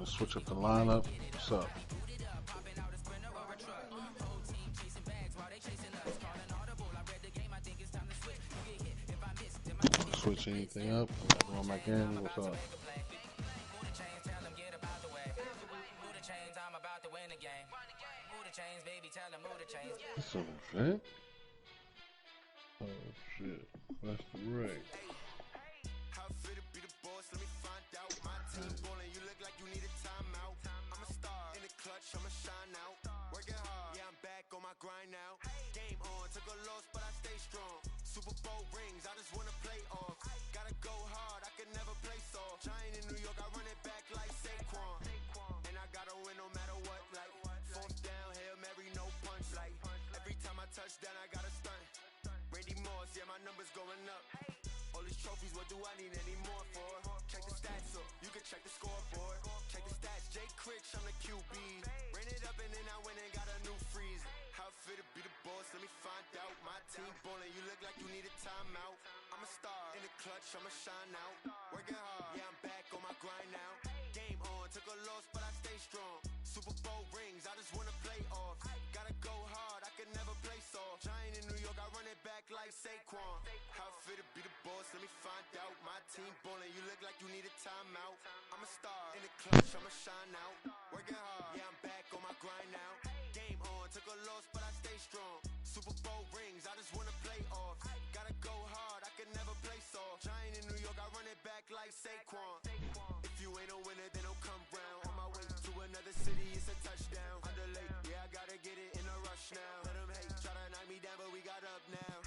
Trying to switch up the lineup. What's up? Switch anything up? Going back in. What's up? It's an event? Oh shit. That's the rig. Grind now, game on, took a loss but I stay strong. Super Bowl rings, I just wanna play off. Gotta go hard, I can never play soft. Giant in New York, I run it back like Saquon. And I gotta win no matter what, like fourth down, Hail Mary, no punch. Like every time I touch down, I gotta stunt. Randy Moss, yeah, my numbers going up. All these trophies, what do I need any more for? Check the stats up, you can check the scoreboard. Check the stats, Jay Critch, I'm the QB. Ran it up and then I went and got a new freeze. How fit to be the boss, let me find out. My team ballin', you look like you need a timeout. I'm a star, in the clutch, I'ma shine out. Working hard, yeah, I'm back on my grind now. Game on, took a loss, but I stay strong. Super Bowl rings, I just wanna play off. Gotta go hard, I can never play soft. Giant in New York, I run it back like Saquon. How fit to be the boss, let me find out. My team ballin', you look like you need a timeout. I'm a star, in the clutch, I'ma shine out. Working hard, yeah, I'm back on my grind now. Game on, took a loss, but I stay strong. Super Bowl rings, I just wanna play off. Gotta go hard, I can never play soft. Giant in New York, I run it back like Saquon. If you ain't a winner, then don't come round. On my way to another city, it's a touchdown. Underlay, yeah, I gotta get it in a rush now. Let them hate, try to knock me down, but we got up now.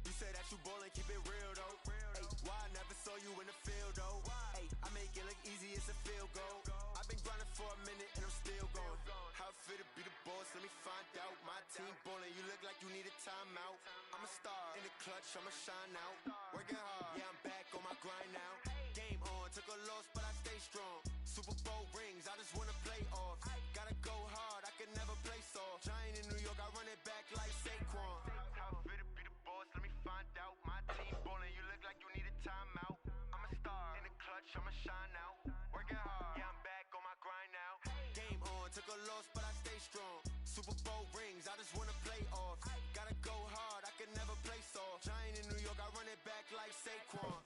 You say that you ballin', keep it real though. Hey, why I never saw you in the field though? Hey, I make it look easy, it's a field goal. I've been grinding for a minute and I'm still going. How fit to be the boss, let me find out. My team ballin', you look like you need a timeout. I'm a star, in the clutch, I'ma shine out. Working hard, yeah, I'm back on my grind now. Game on, took a loss, but I stay strong. Super Bowl rings, I just wanna play off. Gotta go hard, I can never play soft. Giant in New York, I run it back like Saquon. How fit to be the boss, let me find out. My team ballin', you look like you need a timeout. I'm a star, in the clutch, I'ma shine out. Working hard, yeah, I'm back on my grind now. Game on, took a loss, but I stay strong. Super Bowl rings, I just wanna play off. Gotta go hard, I can never play soft. Giant in New York, I run it back like Saquon.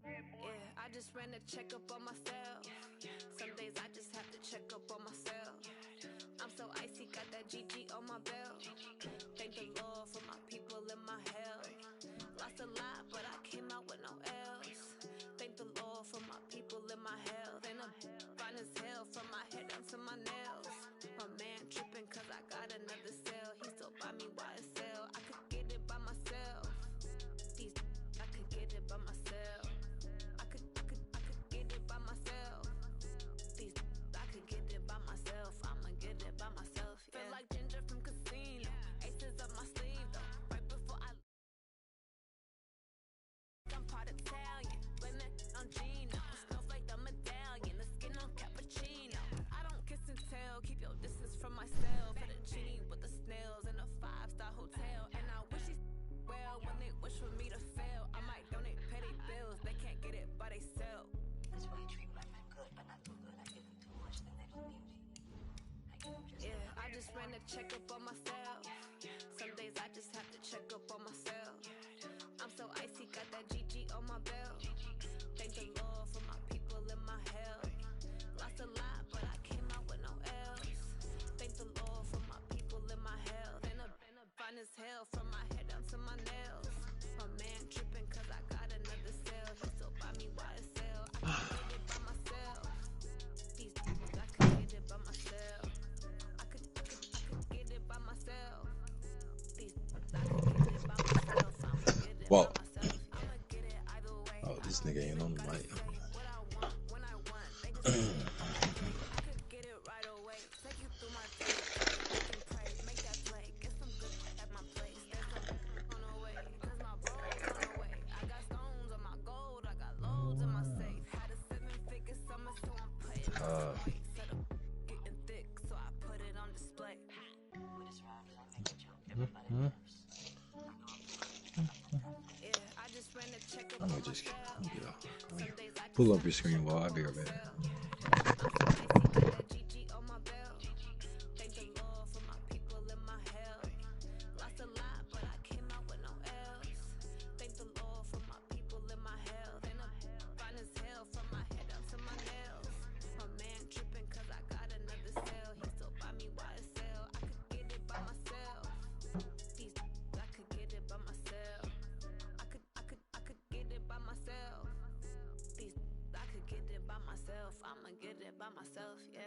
Yeah, I just ran a checkup on myself. Some days I just have to check up on myself. I'm so icy, got that GG on my belt. Thank the Lord for my people and my health. Lost a lot, but I came out with no else. Thank the Lord for my people and my health. And I'm fine as hell from my head down to my nails. My man tripping cause I got another cell. He still buy me YSL. I could get it by myself. I could get it by myself. I could get it by myself. I could get it by myself. I'ma get it by myself. Yeah. Feel like Ginger from Casino. Aces up my sleeve though. Right before I'm part Italian. Blame that on Gino. Smells like the medallion. The skin on cappuccino. I don't kiss and tell. Keep your distance from myself. For the genie with the snails in a 5-star hotel. And I wish he's well when they wish for me to fail. I might donate petty bills. They can't get it by they self. That's why you treat black men good, but not too good. I give them too much, then they lose beauty. I give them just Yeah, I just ran a checkup on myself. Some days I just have to check up on myself. I'm so icy, got that GG on my belt. Thank the Lord for my people and my health. Lost a lot, but I came out with no else. Thank the Lord for my people and my health. And I'm fine as hell from my head down to my nails. My man tripping cause I got another cell. He still buy me YSL. I could get it by myself. I could get it by myself. I could get it by myself. I could get it by myself. I'ma get it Well, by myself. I'ma get it either way. oh, this nigga ain't on the mic. What I want when I want. They just I could get it right away. Take you through my day. I can pray, make that play. Get some good at my place. There's some on the way. Cause my bros on the way. Let me just pull up your screen while I be right back. I'ma get it by myself, yeah.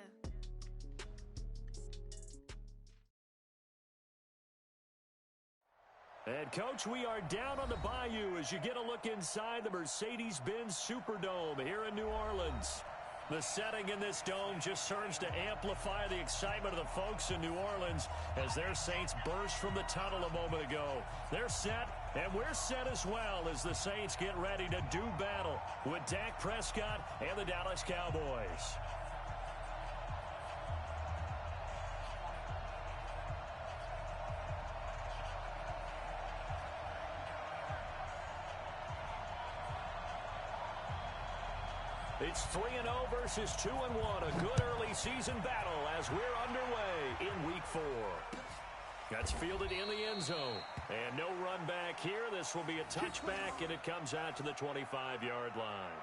And, Coach, we are down on the bayou as you get a look inside the Mercedes-Benz Superdome here in New Orleans. The setting in this dome just serves to amplify the excitement of the folks in New Orleans as their Saints burst from the tunnel a moment ago. They're set, and we're set as well as the Saints get ready to do battle with Dak Prescott and the Dallas Cowboys. It's 3-0 versus 2-1. A good early season battle as we're underway in week 4. That's fielded in the end zone. And no run back here. This will be a touchback, and it comes out to the 25-yard line.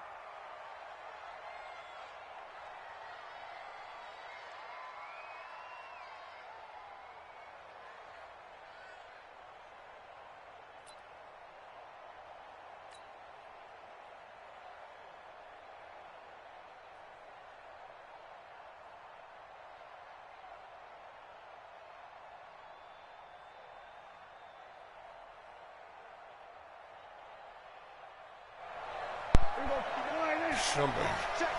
Somebody. Check,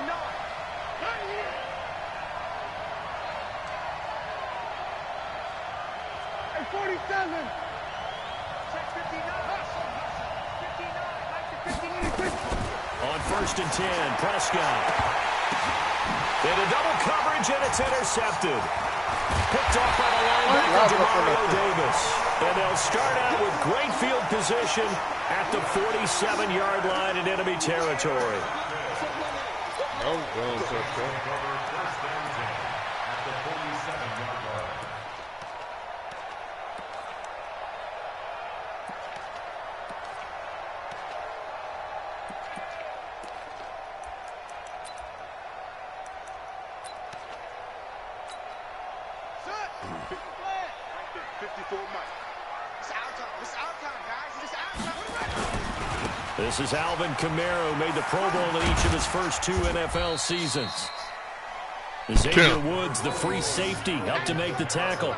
no. Right here. Hey, 47. Check 59. 59. On 1st and 10, Prescott. Into double coverage, and it's intercepted. Picked off by the linebacker, Demario Davis. And they'll start out with great field position at the 47-yard line in enemy territory. This is Alvin Kamara, who made the Pro Bowl in each of his first 2 NFL seasons. Xavier Woods, the free safety, helped to make the tackle.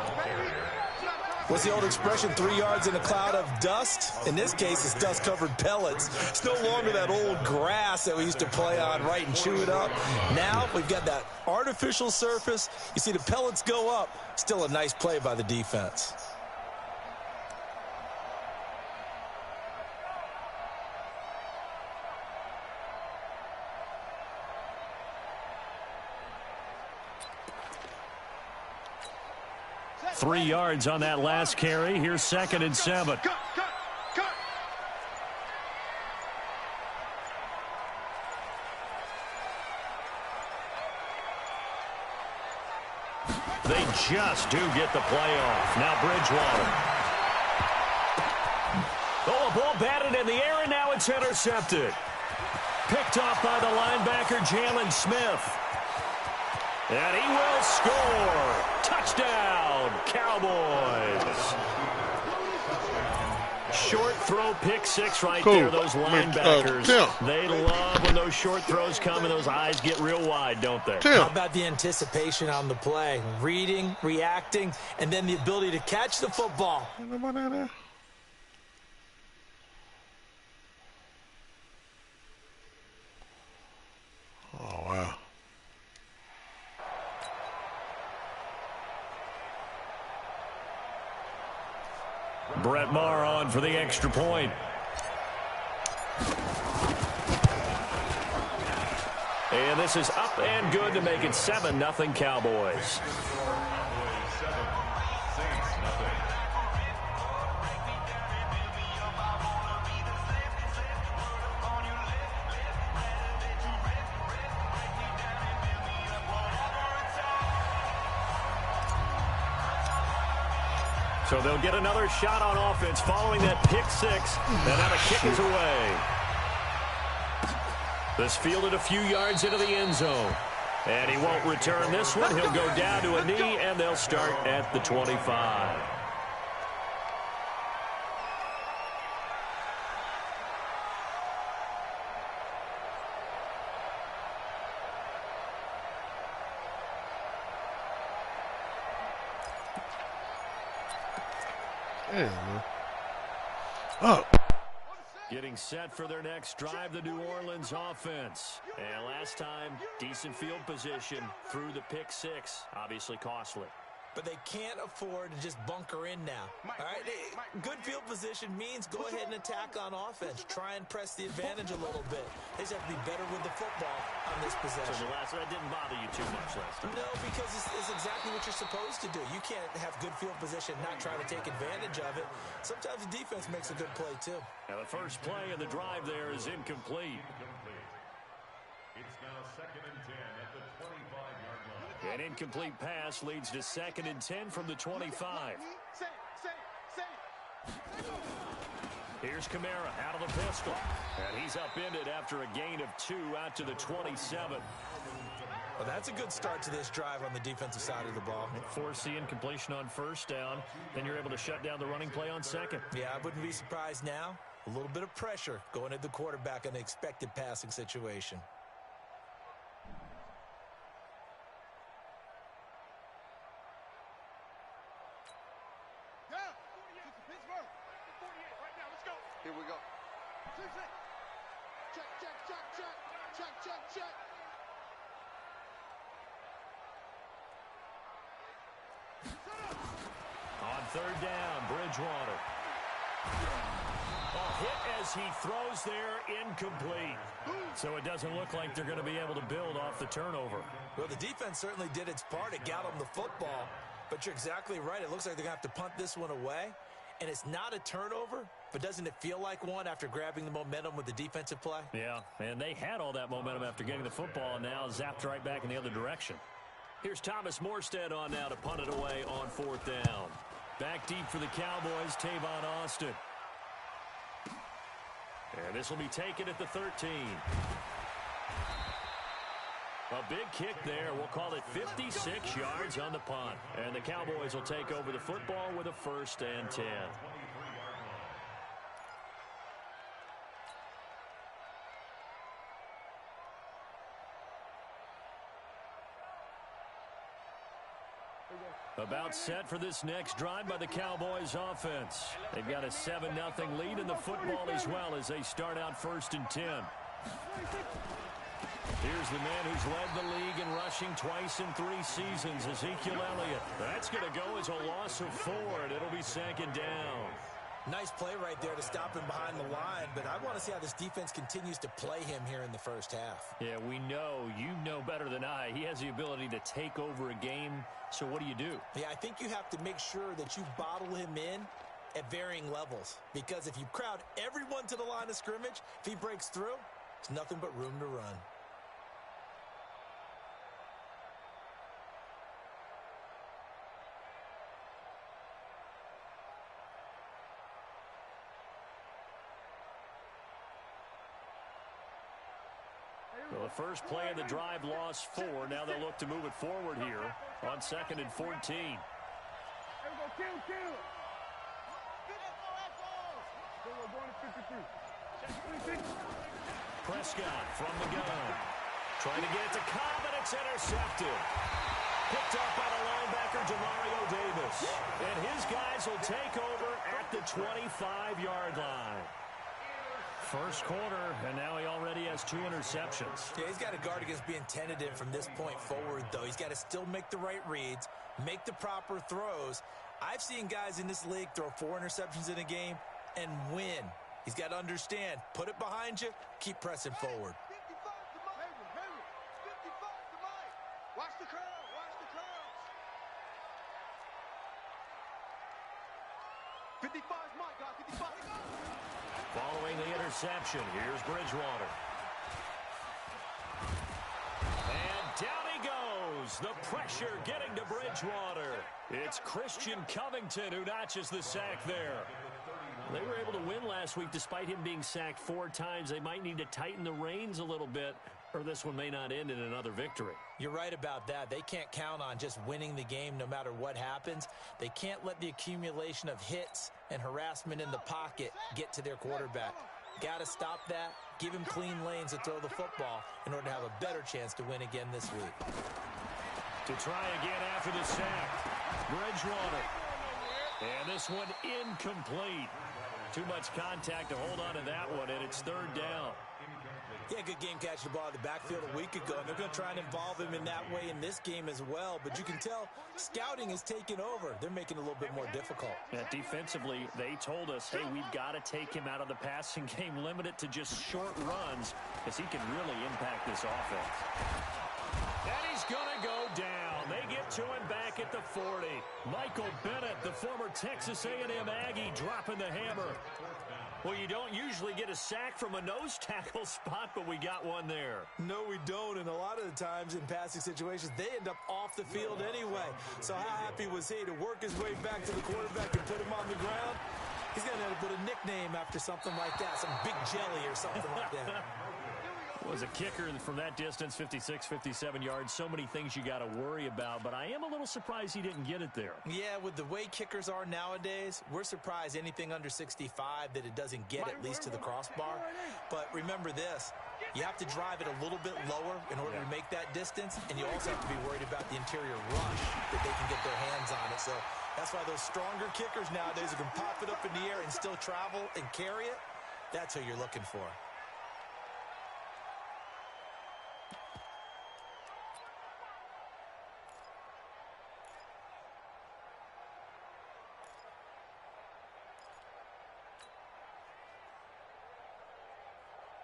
What's the old expression, 3 yards in a cloud of dust? In this case, it's dust-covered pellets. It's no longer that old grass that we used to play on, right, and chew it up. Now we've got that artificial surface. You see the pellets go up. Still a nice play by the defense. Three yards on that last carry. Here's 2nd and 7. Cut. They just do get the play off. Now Bridgewater. Oh, a ball batted in the air, and now it's intercepted. Picked off by the linebacker, Jalen Smith. And he will score. Touchdown, Cowboys. Short throw, pick 6 right there. Those linebackers, they love when those short throws come and those eyes get real wide, don't they? How about the anticipation on the play? Reading, reacting, and then the ability to catch the football. Oh, wow. Brett Maher on for the extra point. And this is up and good to make it 7-0 Cowboys. So they'll get another shot on offense following that pick six. And now the kick is away. This fielded a few yards into the end zone. And he won't return this one. He'll go down to a knee, and they'll start at the 25. Yeah, man. Oh. Getting set for their next drive, the New Orleans offense. And last time, decent field position through the pick six. Obviously costly. But they can't afford to just bunker in now. All right, good field position means go ahead and attack on offense. Try and press the advantage a little bit. They just have to be better with the football on this possession. So that didn't bother you too much last time? No, because it's exactly what you're supposed to do. You can't have good field position, not try to take advantage of it. Sometimes the defense makes a good play, too. Now the first play of the drive there is incomplete. It's now 2nd and 10 at the 25-yard line. An incomplete pass leads to 2nd and 10 from the 25. Here's Kamara out of the pistol. And he's upended after a gain of 2 out to the 27. Well, that's a good start to this drive on the defensive side of the ball. Force the incompletion on first down. Then you're able to shut down the running play on second. Yeah, I wouldn't be surprised now. A little bit of pressure going at the quarterback in an expected passing situation. Here we go. Check. On third down, Bridgewater. A hit as he throws there, incomplete. So it doesn't look like they're going to be able to build off the turnover. Well, the defense certainly did its part. It got them the football. But you're exactly right. It looks like they're going to have to punt this one away. And it's not a turnover, but doesn't it feel like one after grabbing the momentum with the defensive play? Yeah, and they had all that momentum after getting the football, and now zapped right back in the other direction. Here's Thomas Morstead on now to punt it away on fourth down. Back deep for the Cowboys, Tavon Austin. And this will be taken at the 13. A big kick there. We'll call it 56 yards on the punt. And the Cowboys will take over the football with a 1st and 10. About set for this next drive by the Cowboys offense. They've got a 7-0 lead in the football as well as they start out 1st and 10. Here's the man who's led the league in rushing twice in 3 seasons, Ezekiel Elliott. That's going to go as a loss of 4, and it'll be 2nd down. Nice play right there to stop him behind the line, but I want to see how this defense continues to play him here in the first half. Yeah, we know. You know better than I. He has the ability to take over a game, so what do you do? Yeah, I think you have to make sure that you bottle him in at varying levels, because if you crowd everyone to the line of scrimmage, if he breaks through, there's nothing but room to run. Well, the first play of the drive lost 4. Now they'll look to move it forward here on 2nd and 14. Prescott from the gun. Trying to get it to Cobb, and it's intercepted. Picked up by the linebacker, Demario Davis. And his guys will take over at the 25-yard line. First quarter, and now he already has 2 interceptions. Yeah, he's got to guard against being tentative from this point forward, though. He's got to still make the right reads, make the proper throws. I've seen guys in this league throw 4 interceptions in a game and win. He's got to understand, put it behind you, keep pressing forward. the interception. Here's Bridgewater. And down he goes. The pressure getting to Bridgewater. It's Christian Covington who notches the sack there. They were able to win last week despite him being sacked 4 times. They might need to tighten the reins a little bit, or this one may not end in another victory. You're right about that. They can't count on just winning the game no matter what happens. They can't let the accumulation of hits and harassment in the pocket get to their quarterback. Got to stop that, give him clean lanes to throw the football in order to have a better chance to win again this week. To try again after the sack, Bridgewater. And this one incomplete. Too much contact to hold on to that one, and it's 3rd down. Yeah, good game catching the ball in the backfield a week ago, and they're going to try and involve him in that way in this game as well. But you can tell scouting is taking over. They're making it a little bit more difficult. Yeah, defensively, they told us, hey, we've got to take him out of the passing game, limit it to just short runs, because he can really impact this offense. And he's going to go down. They get to him back at the 40. Michael Bennett, the former Texas A&M Aggie, dropping the hammer. Well, you don't usually get a sack from a nose tackle spot, but we got one there. No, we don't, and a lot of the times in passing situations, they end up off the field anyway. So how happy was he to work his way back to the quarterback and put him on the ground? He's going to have to put a nickname after something like that, some Big Jelly or something like that. Was a kicker from that distance, 56, 57 yards. So many things you got to worry about, but I am a little surprised he didn't get it there. Yeah, with the way kickers are nowadays, we're surprised anything under 65 that it doesn't get at least to the crossbar. But remember this, you have to drive it a little bit lower in order to make that distance, and you also have to be worried about the interior rush that they can get their hands on it. So that's why those stronger kickers nowadays who can pop it up in the air and still travel and carry it, that's who you're looking for.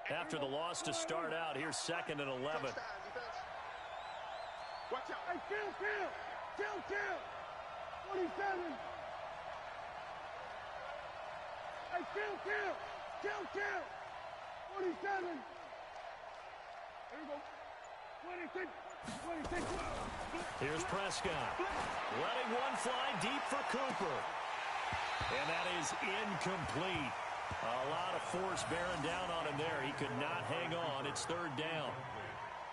After the loss to start out, here's 2nd and 11. Watch out. Hey, kill. 27. Hey, kill. 27. There you go. 26. Here's Prescott. Letting one fly deep for Cooper. And that is incomplete. A lot of force bearing down on him there. He could not hang on. It's 3rd down.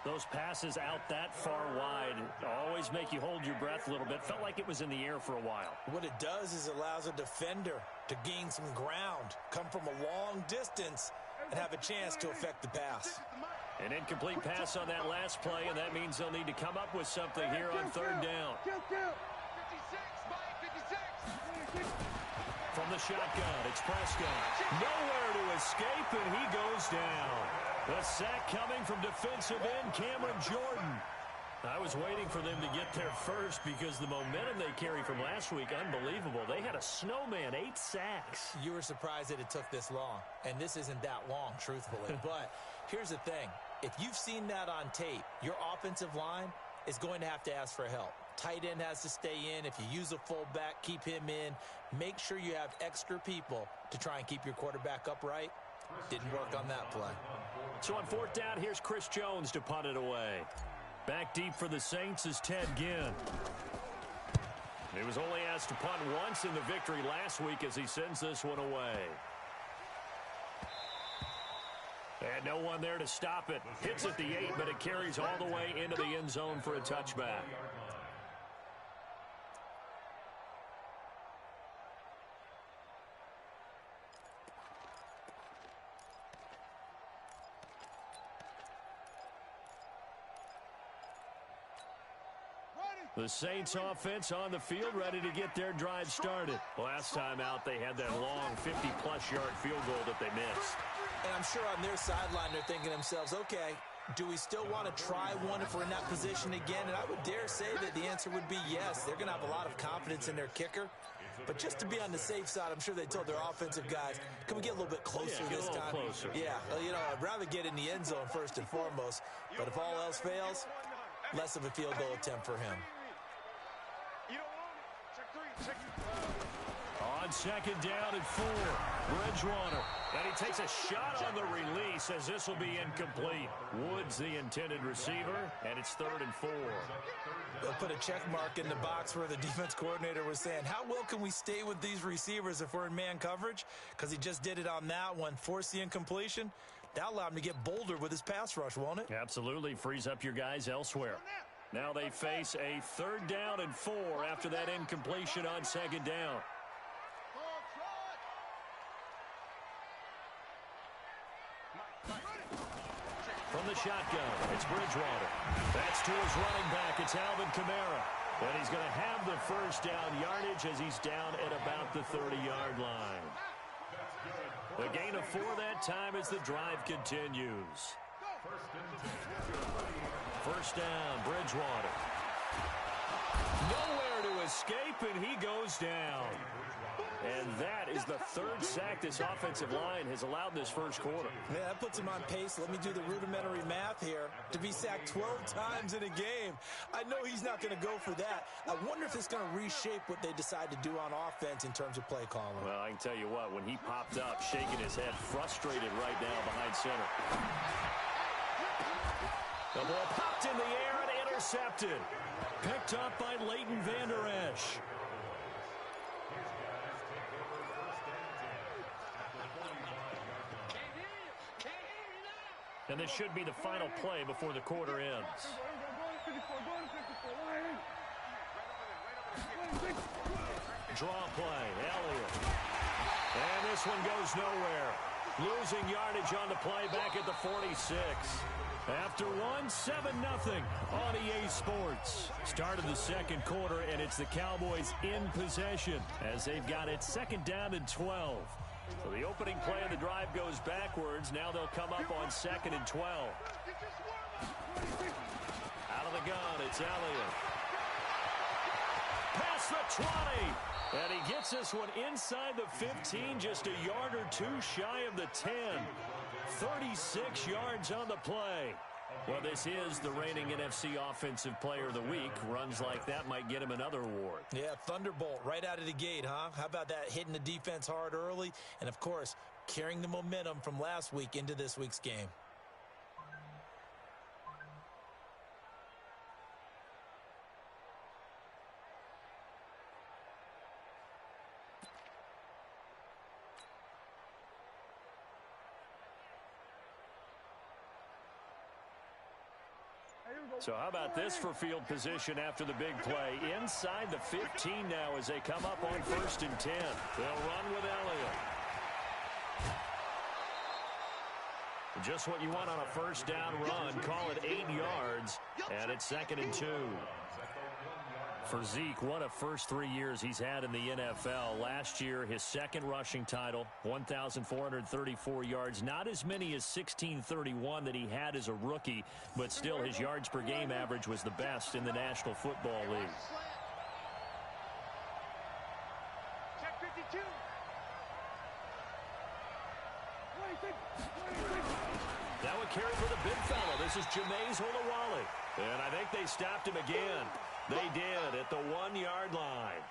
Those passes out that far wide always make you hold your breath a little bit. Felt like it was in the air for a while. What it does is it allows a defender to gain some ground, come from a long distance, and have a chance to affect the pass. An incomplete pass on that last play, and that means they'll need to come up with something here on 3rd down. 56, Mike, 56. From the shotgun, it's Prescott. Nowhere to escape, and he goes down. The sack coming from defensive end Cameron Jordan. I was waiting for them to get there first because the momentum they carry from last week, unbelievable. They had a snowman, 8 sacks. You were surprised that it took this long, and this isn't that long, truthfully. But here's the thing. If you've seen that on tape, your offensive line is going to have to ask for help. Tight end has to stay in. If you use a fullback, keep him in. Make sure you have extra people to try and keep your quarterback upright. Didn't work on that play. So on 4th down, here's Chris Jones to punt it away. Back deep for the Saints is Ted Ginn. He was only asked to punt once in the victory last week as he sends this one away. And no one there to stop it. Hits at the 8, but it carries all the way into the end zone for a touchback. The Saints offense on the field, ready to get their drive started. Last time out, they had that long 50-plus yard field goal that they missed. And I'm sure on their sideline, they're thinking to themselves, okay, do we still want to try one if we're in that position again? And I would dare say that the answer would be yes. They're going to have a lot of confidence in their kicker. But just to be on the safe side, I'm sure they told their offensive guys, can we get a little bit closer this time? Closer. Yeah, you know, I'd rather get in the end zone first and foremost. But if all else fails, less of a field goal attempt for him. On 2nd down and 4, Bridgewater. And he takes a shot on the release as this will be incomplete. Woods the intended receiver, and it's 3rd and 4. They'll put a check mark in the box where the defense coordinator was saying, how well can we stay with these receivers if we're in man coverage? Because he just did it on that one, forced the incompletion. That allowed him to get bolder with his pass rush, won't it? Absolutely. Frees up your guys elsewhere. Now they face a 3rd down and 4 after that incompletion on 2nd down. From the shotgun, it's Bridgewater. That's to his running back. It's Alvin Kamara. And he's going to have the 1st down yardage as he's down at about the 30-yard line. The gain of 4 that time as the drive continues. 1st down, Bridgewater. Nowhere to escape, and he goes down. And that is the 3rd sack this offensive line has allowed in this 1st quarter. Yeah, that puts him on pace. Let me do the rudimentary math here. To be sacked 12 times in a game. I know he's not going to go for that. I wonder if it's going to reshape what they decide to do on offense in terms of play calling. Well, I can tell you what, when he popped up, shaking his head, frustrated right now behind center. The ball popped in the air and intercepted. Picked up by Leighton Vander Esch. And this should be the final play before the quarter ends. Draw play, Elliott. And this one goes nowhere. Losing yardage on the play back at the 46. After 7-0 on EA Sports. Start of the 2nd quarter, and it's the Cowboys in possession as they've got it 2nd down and 12. So the opening play of the drive goes backwards. Now they'll come up on 2nd and 12. Out of the gun, it's Elliott. Past the 20. And he gets this one inside the 15, just a yard or 2 shy of the 10. 36 yards on the play. Well, this is the reigning NFC Offensive Player of the Week. Runs like that might get him another award. Yeah, Thunderbolt right out of the gate, huh? How about that, hitting the defense hard early? And, of course, carrying the momentum from last week into this week's game. So how about this for field position after the big play? Inside the 15 now as they come up on 1st and 10. They'll run with Elliott. Just what you want on a 1st down run. Call it 8 yards, and it's 2nd and 2. For Zeke, what a first 3 years he's had in the NFL. Last year, his 2nd rushing title, 1,434 yards. Not as many as 1,631 that he had as a rookie, but still his yards per game average was the best in the National Football League. Check 52. 26. Now a carry for the big fella. This is Jameis Olawale. And I think they stopped him again. They did at the 1-yard line.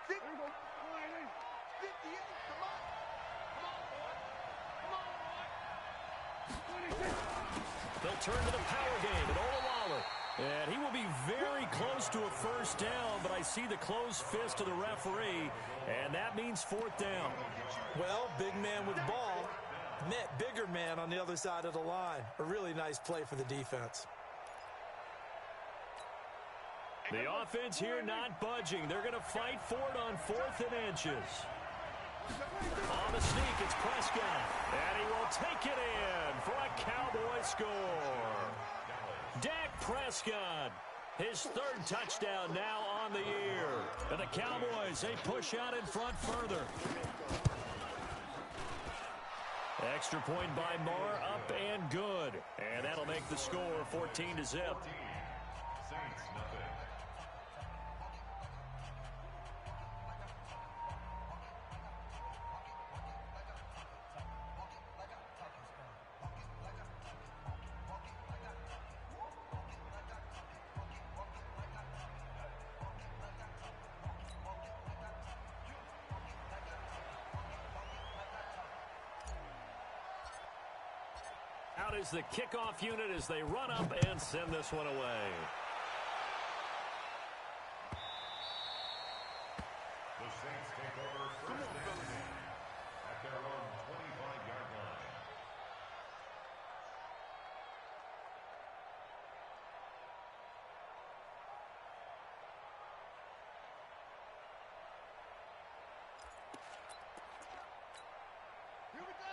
There you go. 58. Come on. Come on, boy. Come on, boy. 26. They'll turn to the power game at Olawale. And he will be very close to a 1st down, but I see the closed fist of the referee, and that means 4th down. Well, big man with ball met bigger man on the other side of the line. A really nice play for the defense. The offense here not budging. They're going to fight for it on 4th and inches. On the sneak, it's Prescott. And he will take it in for a Cowboy score. Dak Prescott, his 3rd touchdown now on the year. And the Cowboys, they push out in front further. Extra point by Marr, up and good. And that'll make the score 14-0. Saints, nothing. Out is the kickoff unit as they run up and send this one away. The Saints take over first and 10 at their own 25-yard line.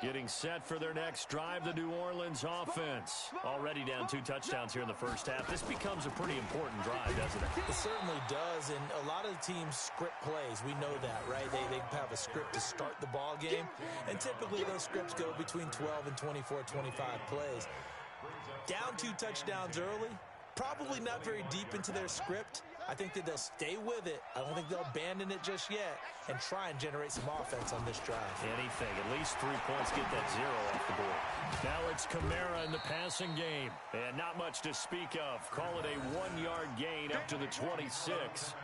Getting set for their next drive, the New Orleans offense. Already down 2 touchdowns here in the first half. This becomes a pretty important drive, doesn't it? It certainly does, and a lot of the teams script plays. We know that, right? They have a script to start the ball game, and typically those scripts go between 12 and 24, 25 plays. Down 2 touchdowns early, probably not very deep into their script. I think that they'll stay with it. I don't think they'll abandon it just yet and try and generate some offense on this drive. Anything. At least 3 points, get that 0 off the board. Now it's Kamara in the passing game. And not much to speak of. Call it a 1-yard gain up to the 26.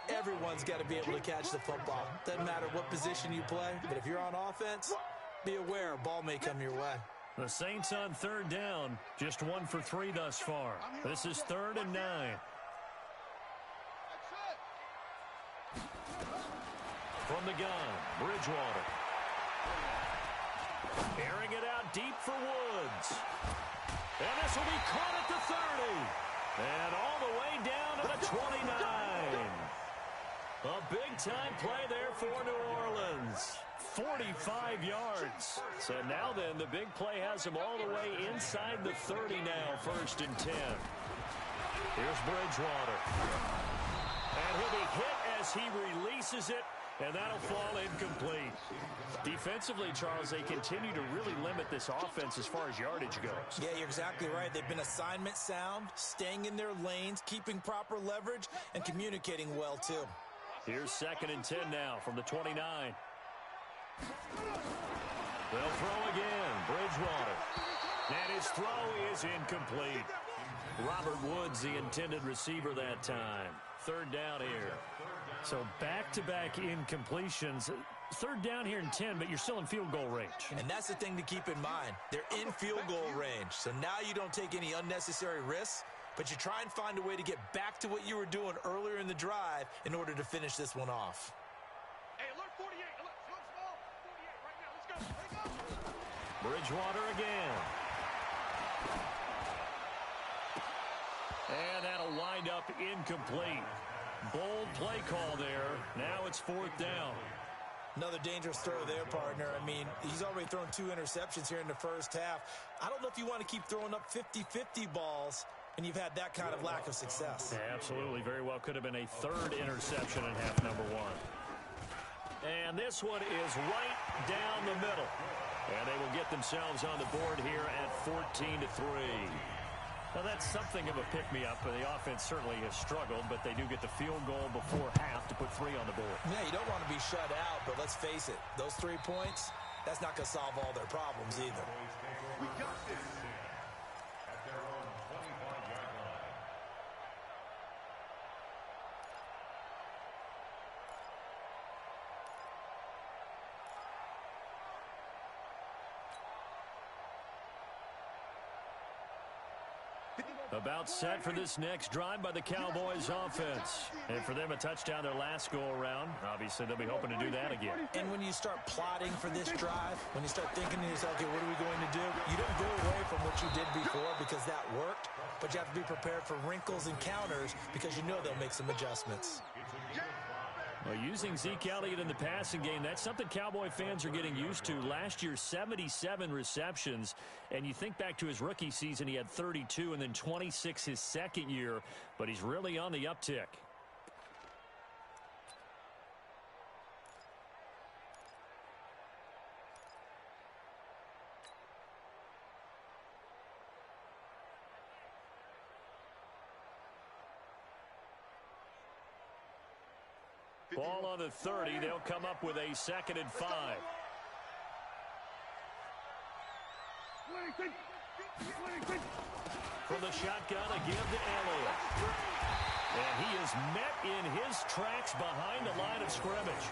Everyone's got to be able to catch the football. Doesn't matter what position you play, but if you're on offense, be aware a ball may come your way. The Saints on 3rd down. Just 1 for 3 thus far. This is 3rd and 9. From the gun, Bridgewater. Airing it out deep for Woods. And this will be caught at the 30. And all the way down to the 29. A big-time play there for New Orleans. 45 yards. So now then, the big play has him all the way inside the 30 now, 1st and 10. Here's Bridgewater. And he'll be hit as he releases it. And that'll fall incomplete. Defensively, Charles, they continue to really limit this offense as far as yardage goes. Yeah, you're exactly right. They've been assignment sound, staying in their lanes, keeping proper leverage, and communicating well, too. Here's 2nd and 10 now from the 29. They'll throw again. Bridgewater. And his throw is incomplete. Robert Woods, the intended receiver that time. 3rd down here. So back-to-back incompletions. 3rd down here in 10, but you're still in field goal range. And that's the thing to keep in mind. They're in field goal range. So now you don't take any unnecessary risks, but you try and find a way to get back to what you were doing earlier in the drive in order to finish this one off. Hey, alert 48. Alert small. 48 right now. Let's go. Let's go. Bridgewater again. And that'll wind up incomplete. Bold play call there. Now it's 4th down. Another dangerous throw there, partner. I mean, he's already thrown 2 interceptions here in the first half. I don't know if you want to keep throwing up 50-50 balls, and you've had that kind of lack of success. Yeah, absolutely. Very well could have been a 3rd interception in half number 1. And this one is right down the middle. And they will get themselves on the board here at 14-3. Now, that's something of a pick-me-up. The offense certainly has struggled, but they do get the field goal before half to put 3 on the board. Yeah, you don't want to be shut out, but let's face it, those 3 points, that's not going to solve all their problems either. We got this. At their own 25-yard line. About set for this next drive by the Cowboys offense. And for them, a touchdown their last go-around. Obviously, they'll be hoping to do that again. And when you start plotting for this drive, when you start thinking to yourself, okay, what are we going to do? You don't go away from what you did before because that worked, but you have to be prepared for wrinkles and counters because you know they'll make some adjustments. Well, using Zeke Elliott in the passing game, that's something Cowboy fans are getting used to. Last year, 77 receptions, and you think back to his rookie season, he had 32 and then 26 his second year, but he's really on the uptick. Ball on the 30. They'll come up with a 2nd and 5. From the shotgun, a give to Elliott. And he is met in his tracks behind the line of scrimmage.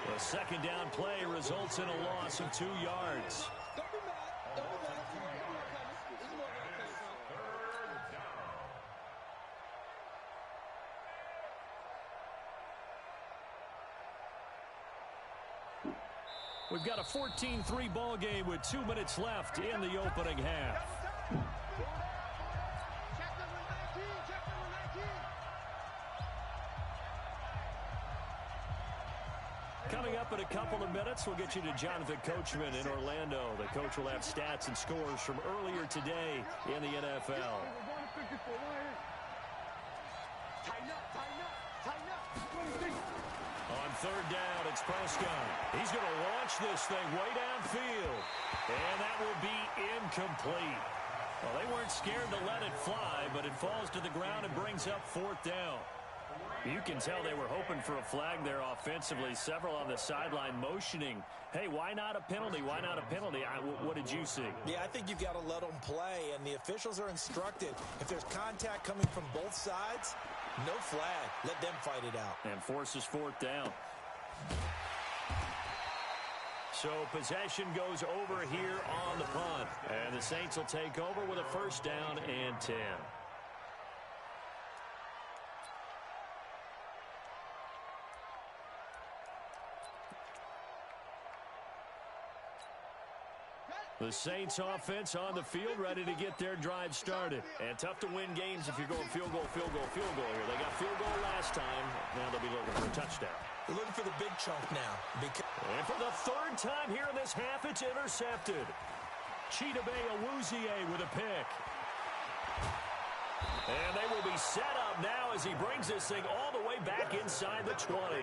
The 2nd down play results in a loss of 2 yards. We've got a 14-3 ball game with 2 minutes left in the opening half. Check number 19. Check number 19. Coming up in a couple of minutes, we'll get you to Jonathan Coachman in Orlando. The coach will have stats and scores from earlier today in the NFL. On third down, it's Prescott. He's going to launch this thing way downfield. And that will be incomplete. Well, they weren't scared to let it fly, but it falls to the ground and brings up fourth down. You can tell they were hoping for a flag there offensively. Several on the sideline motioning, hey, why not a penalty? Why not a penalty? What did you see? Yeah, I think you've got to let them play, and the officials are instructed. If there's contact coming from both sides, no flag. Let them fight it out. And forces fourth down. So possession goes over here on the punt. And the Saints will take over with a first down and 10. The Saints offense on the field, ready to get their drive started. And tough to win games if you're going field goal, field goal, field goal here. They got field goal last time. Now they'll be looking for a touchdown. They're looking for the big chunk now. And for the third time here in this half, it's intercepted. Chidobe Awuzie with a pick. And they will be set up now as he brings this thing all the way back inside the 20.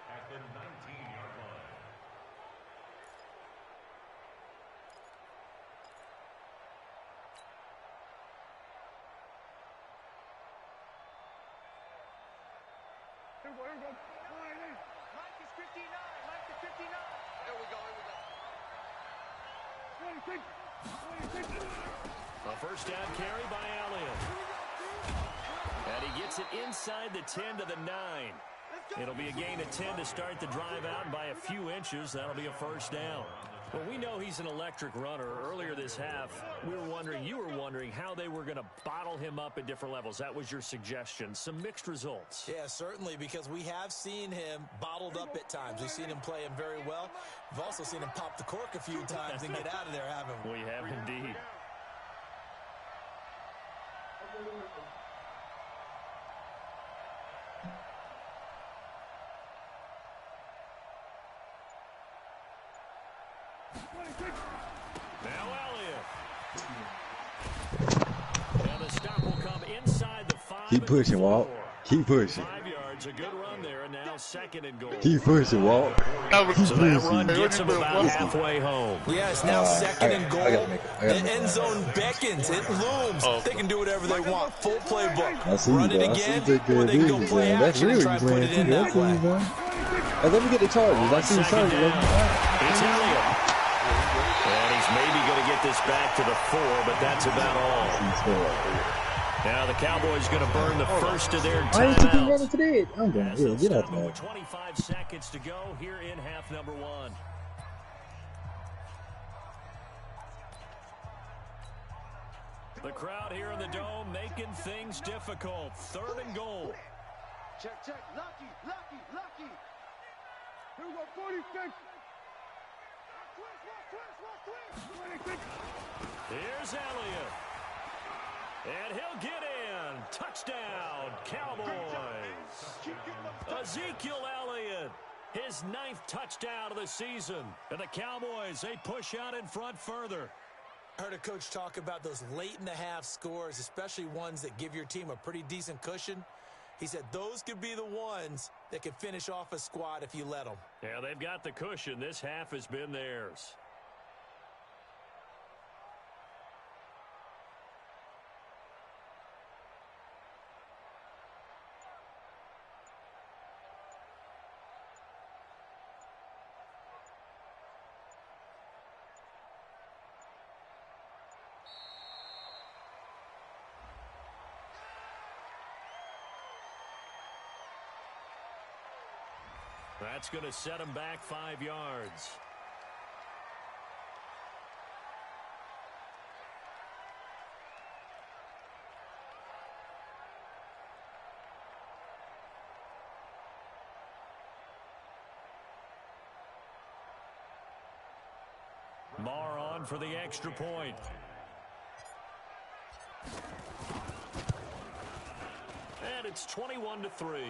At the 19-yard line. Here we go. Mike is 59. Mike is 59. Here we go. 26. A first down carry by Elliott. And he gets it inside the 10 to the 9. It'll be a gain of 10 to start the drive out, and by a few inches, that'll be a first down. Well, we know he's an electric runner. Earlier this half, you were wondering how they were going to bottle him up at different levels. That was your suggestion. Some mixed results. Yeah, certainly, because we have seen him bottled up at times. We've seen him play him very well. We've also seen him pop the cork a few times and get out of there, haven't we? We have indeed. Now Elliott. And the stop will come inside the 5. Keep pushing, Walt. Keep pushing. 5 yards, a good run there, and now second and goal. Keep pushing, Walt. So that run gets him about halfway home. Yeah, it's now second and goal. The end zone beckons. It looms. They can do whatever they want. Full playbook. Run it again, or they can go play action and try to put it in that way. And let me get the Chargers. I see the Chargers. It's Elliott. And he's maybe going to get this back to the 4, but that's about all. Now the Cowboys going to burn the first of their timeouts. I'm going to get out there. With 25 seconds to go here in half number 1. The crowd here in the Dome making things difficult. Third and goal. Check, check. Lucky. Here we go. 46. Twist. 26. Here's Elliott. And he'll get in. Touchdown, Cowboys. Ezekiel Elliott, his 9th touchdown of the season. And the Cowboys, they push out in front further. I heard a coach talk about those late-in-the-half scores, especially ones that give your team a pretty decent cushion. He said those could be the ones that can finish off a squad if you let them. Yeah, they've got the cushion. This half has been theirs. That's going to set him back 5 yards. Marr on for the extra point. And it's 21-3.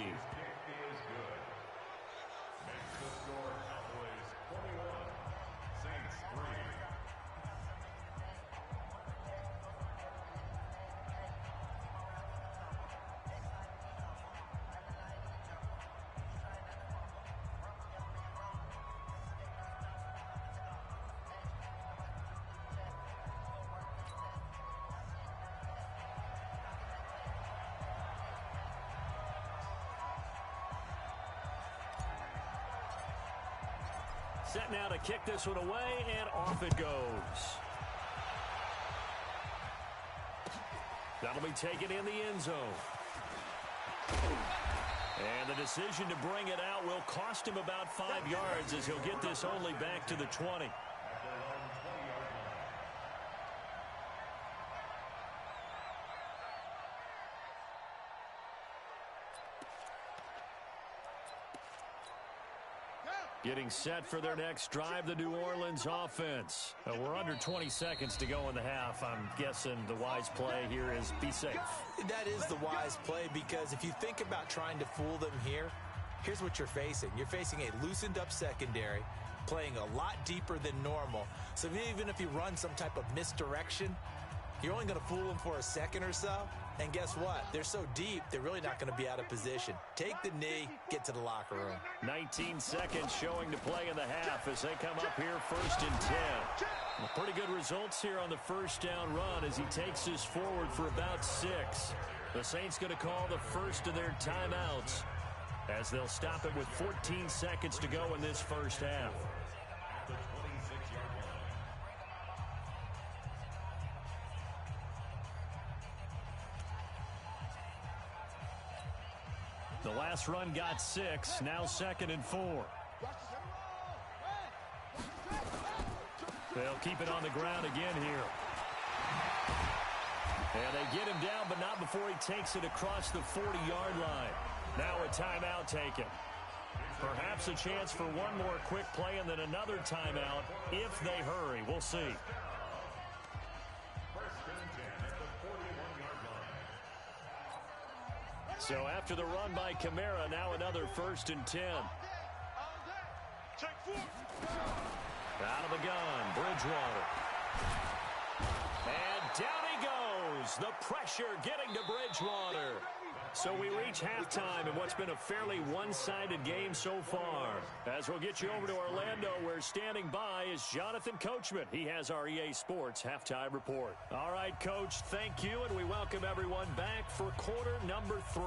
Set now to kick this one away, and off it goes. That'll be taken in the end zone. And the decision to bring it out will cost him about 5 yards as he'll get this only back to the 20. Getting set for their next drive, the New Orleans offense. We're under 20 seconds to go in the half. I'm guessing the wise play here is be safe. That is the wise play, because if you think about trying to fool them here, here's what you're facing. You're facing a loosened up secondary, playing a lot deeper than normal. So even if you run some type of misdirection, you're only going to fool them for a second or so. And guess what? They're so deep, they're really not going to be out of position. Take the knee, get to the locker room. 19 seconds showing to play in the half as they come up here 1st and 10. Well, pretty good results here on the first down run as he takes this forward for about 6. The Saints going to call the first of their timeouts as they'll stop it with 14 seconds to go in this first half. The last run got 6, now 2nd and 4. They'll keep it on the ground again here. And they get him down, but not before he takes it across the 40-yard line. Now a timeout taken. Perhaps a chance for one more quick play and then another timeout if they hurry. We'll see. So after the run by Kamara, now another 1st and 10. Out of the gun, Bridgewater. And down he goes. The pressure getting to Bridgewater. So we reach halftime in what's been a fairly one-sided game so far. As we'll get you over to Orlando, where standing by is Jonathan Coachman. He has our EA Sports Halftime Report. All right, Coach, thank you, and we welcome everyone back for quarter number 3.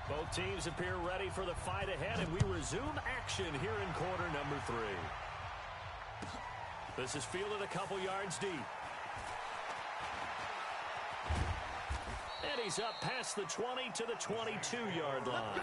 Both teams appear ready for the fight ahead, and we resume action here in quarter number 3. This is fielded a couple yards deep. And he's up past the 20 to the 22-yard line.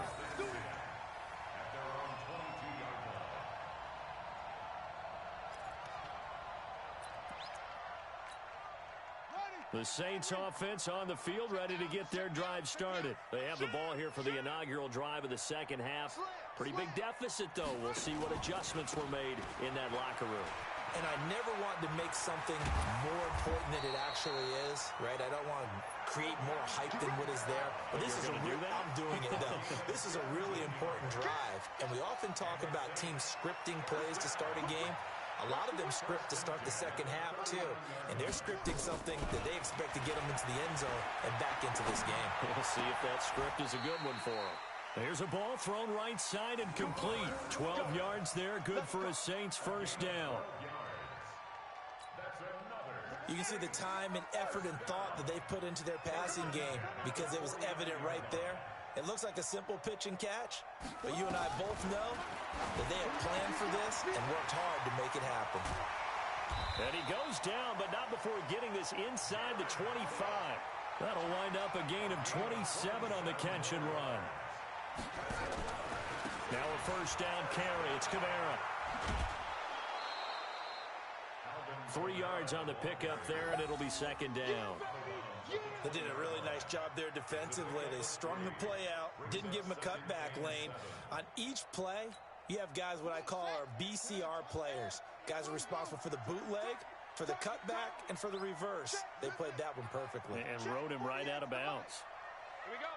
The Saints offense on the field, ready to get their drive started. They have the ball here for the inaugural drive of the second half. Pretty big deficit, though. We'll see what adjustments were made in that locker room. And I never want to make something more important than it actually is, right? I don't want to create more hype than what is there. But this is I'm doing it, though. This is a really important drive. And we often talk about teams scripting plays to start a game. A lot of them script to start the second half, too. And they're scripting something that they expect to get them into the end zone and back into this game. We'll see if that script is a good one for them. Here's a ball thrown right side and complete. 12 yards there, good for a Saints first down. You can see the time and effort and thought that they put into their passing game because it was evident right there. It looks like a simple pitch and catch, but you and I both know that they have planned for this and worked hard to make it happen. And he goes down, but not before getting this inside the 25. That'll wind up a gain of 27 on the catch and run. Now a first down carry. It's Kamara. 3 yards on the pickup there, and it'll be second down. They did a really nice job there defensively. They strung the play out, didn't give them a cutback lane. On each play, you have guys what I call our BCR players. Guys are responsible for the bootleg, for the cutback, and for the reverse. They played that one perfectly. And rode him right out of bounds. Here we go.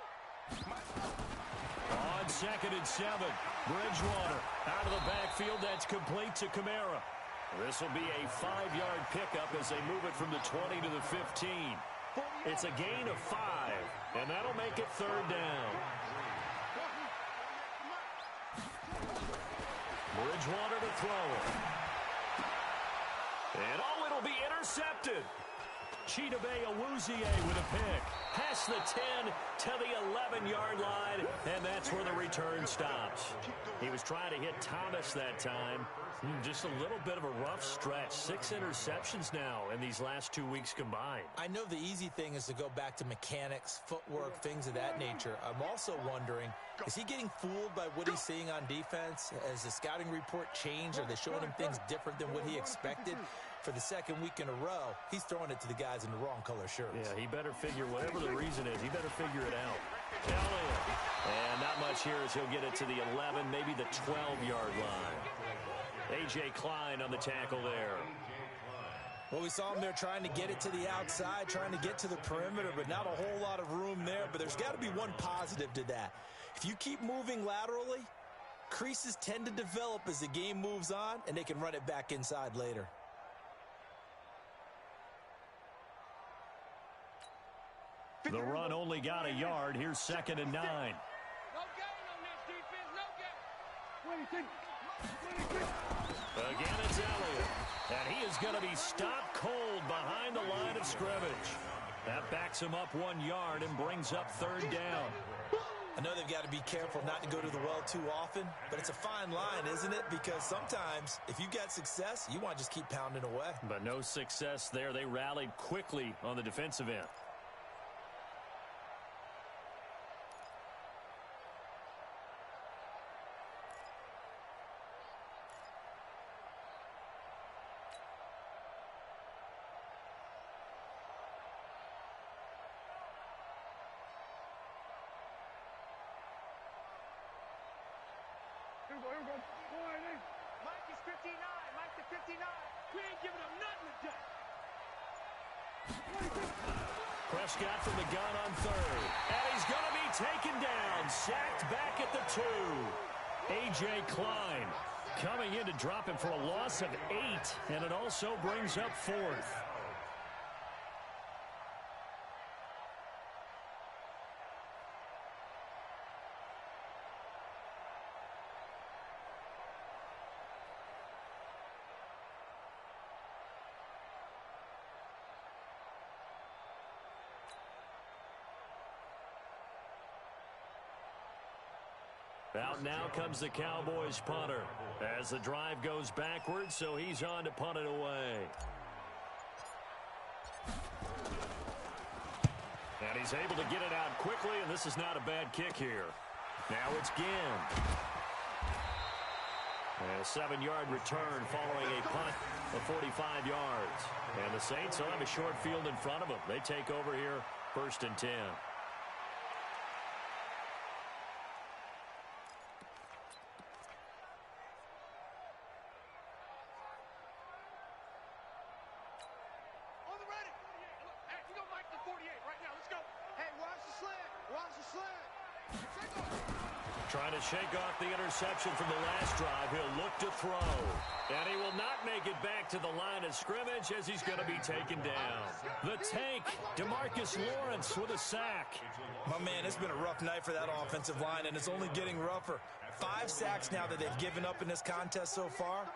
On 2nd and 7, Bridgewater out of the backfield. That's complete to Kamara. This will be a 5-yard pickup as they move it from the 20 to the 15. It's a gain of 5, and that'll make it third down. Bridgewater to throw it. And it'll be intercepted. Chidobe Awuzie with a pick. Past the 10 to the 11-yard line, and that's where the return stops. He was trying to hit Thomas that time. Just a little bit of a rough stretch. 6 interceptions now in these last 2 weeks combined. I know the easy thing is to go back to mechanics, footwork, things of that nature. I'm also wondering, is he getting fooled by what he's seeing on defense? Has the scouting report changed? Are they showing him things different than what he expected? For the second week in a row, he's throwing it to the guys in the wrong color shirts. Yeah, he better figure, whatever the reason is, he better figure it out. Elliott. And not much here as he'll get it to the 11, maybe the 12-yard line. A.J. Klein on the tackle there. Well, we saw him there trying to get it to the outside, trying to get to the perimeter, but not a whole lot of room there. But there's got to be one positive to that. If you keep moving laterally, creases tend to develop as the game moves on, and they can run it back inside later. The run only got a yard. Here's 2nd and 9. No gain on this defense. No gain. 22. Again, it's Elliott. And he is going to be stopped cold behind the line of scrimmage. That backs him up 1 yard and brings up third down. I know they've got to be careful not to go to the well too often, but it's a fine line, isn't it? Because sometimes, if you've got success, you want to just keep pounding away. But no success there. They rallied quickly on the defensive end. Here we go. Mike is 59. Mike to 59. We ain't giving him nothing today. Prescott from the gun on third. And he's going to be taken down. Sacked back at the 2. A.J. Klein coming in to drop him for a loss of 8. And it also brings up 4th. Out now comes the Cowboys punter as the drive goes backwards, so he's on to punt it away. And he's able to get it out quickly, and this is not a bad kick here. Now it's Ginn. And a 7-yard return following a punt of 45 yards. And the Saints will have a short field in front of them. They take over here, 1st and 10. On the ready. Hey, we go Mike the 48 right now. Let's go. Hey, watch the slant. Watch the slant. Take off. Trying to shake off the interception from the last drive. He'll look to throw. And he will not make it back to the line of scrimmage as he's going to be taken down. The tank, DeMarcus Lawrence with a sack. My man, it's been a rough night for that offensive line, and it's only getting rougher. 5 sacks now that they've given up in this contest so far.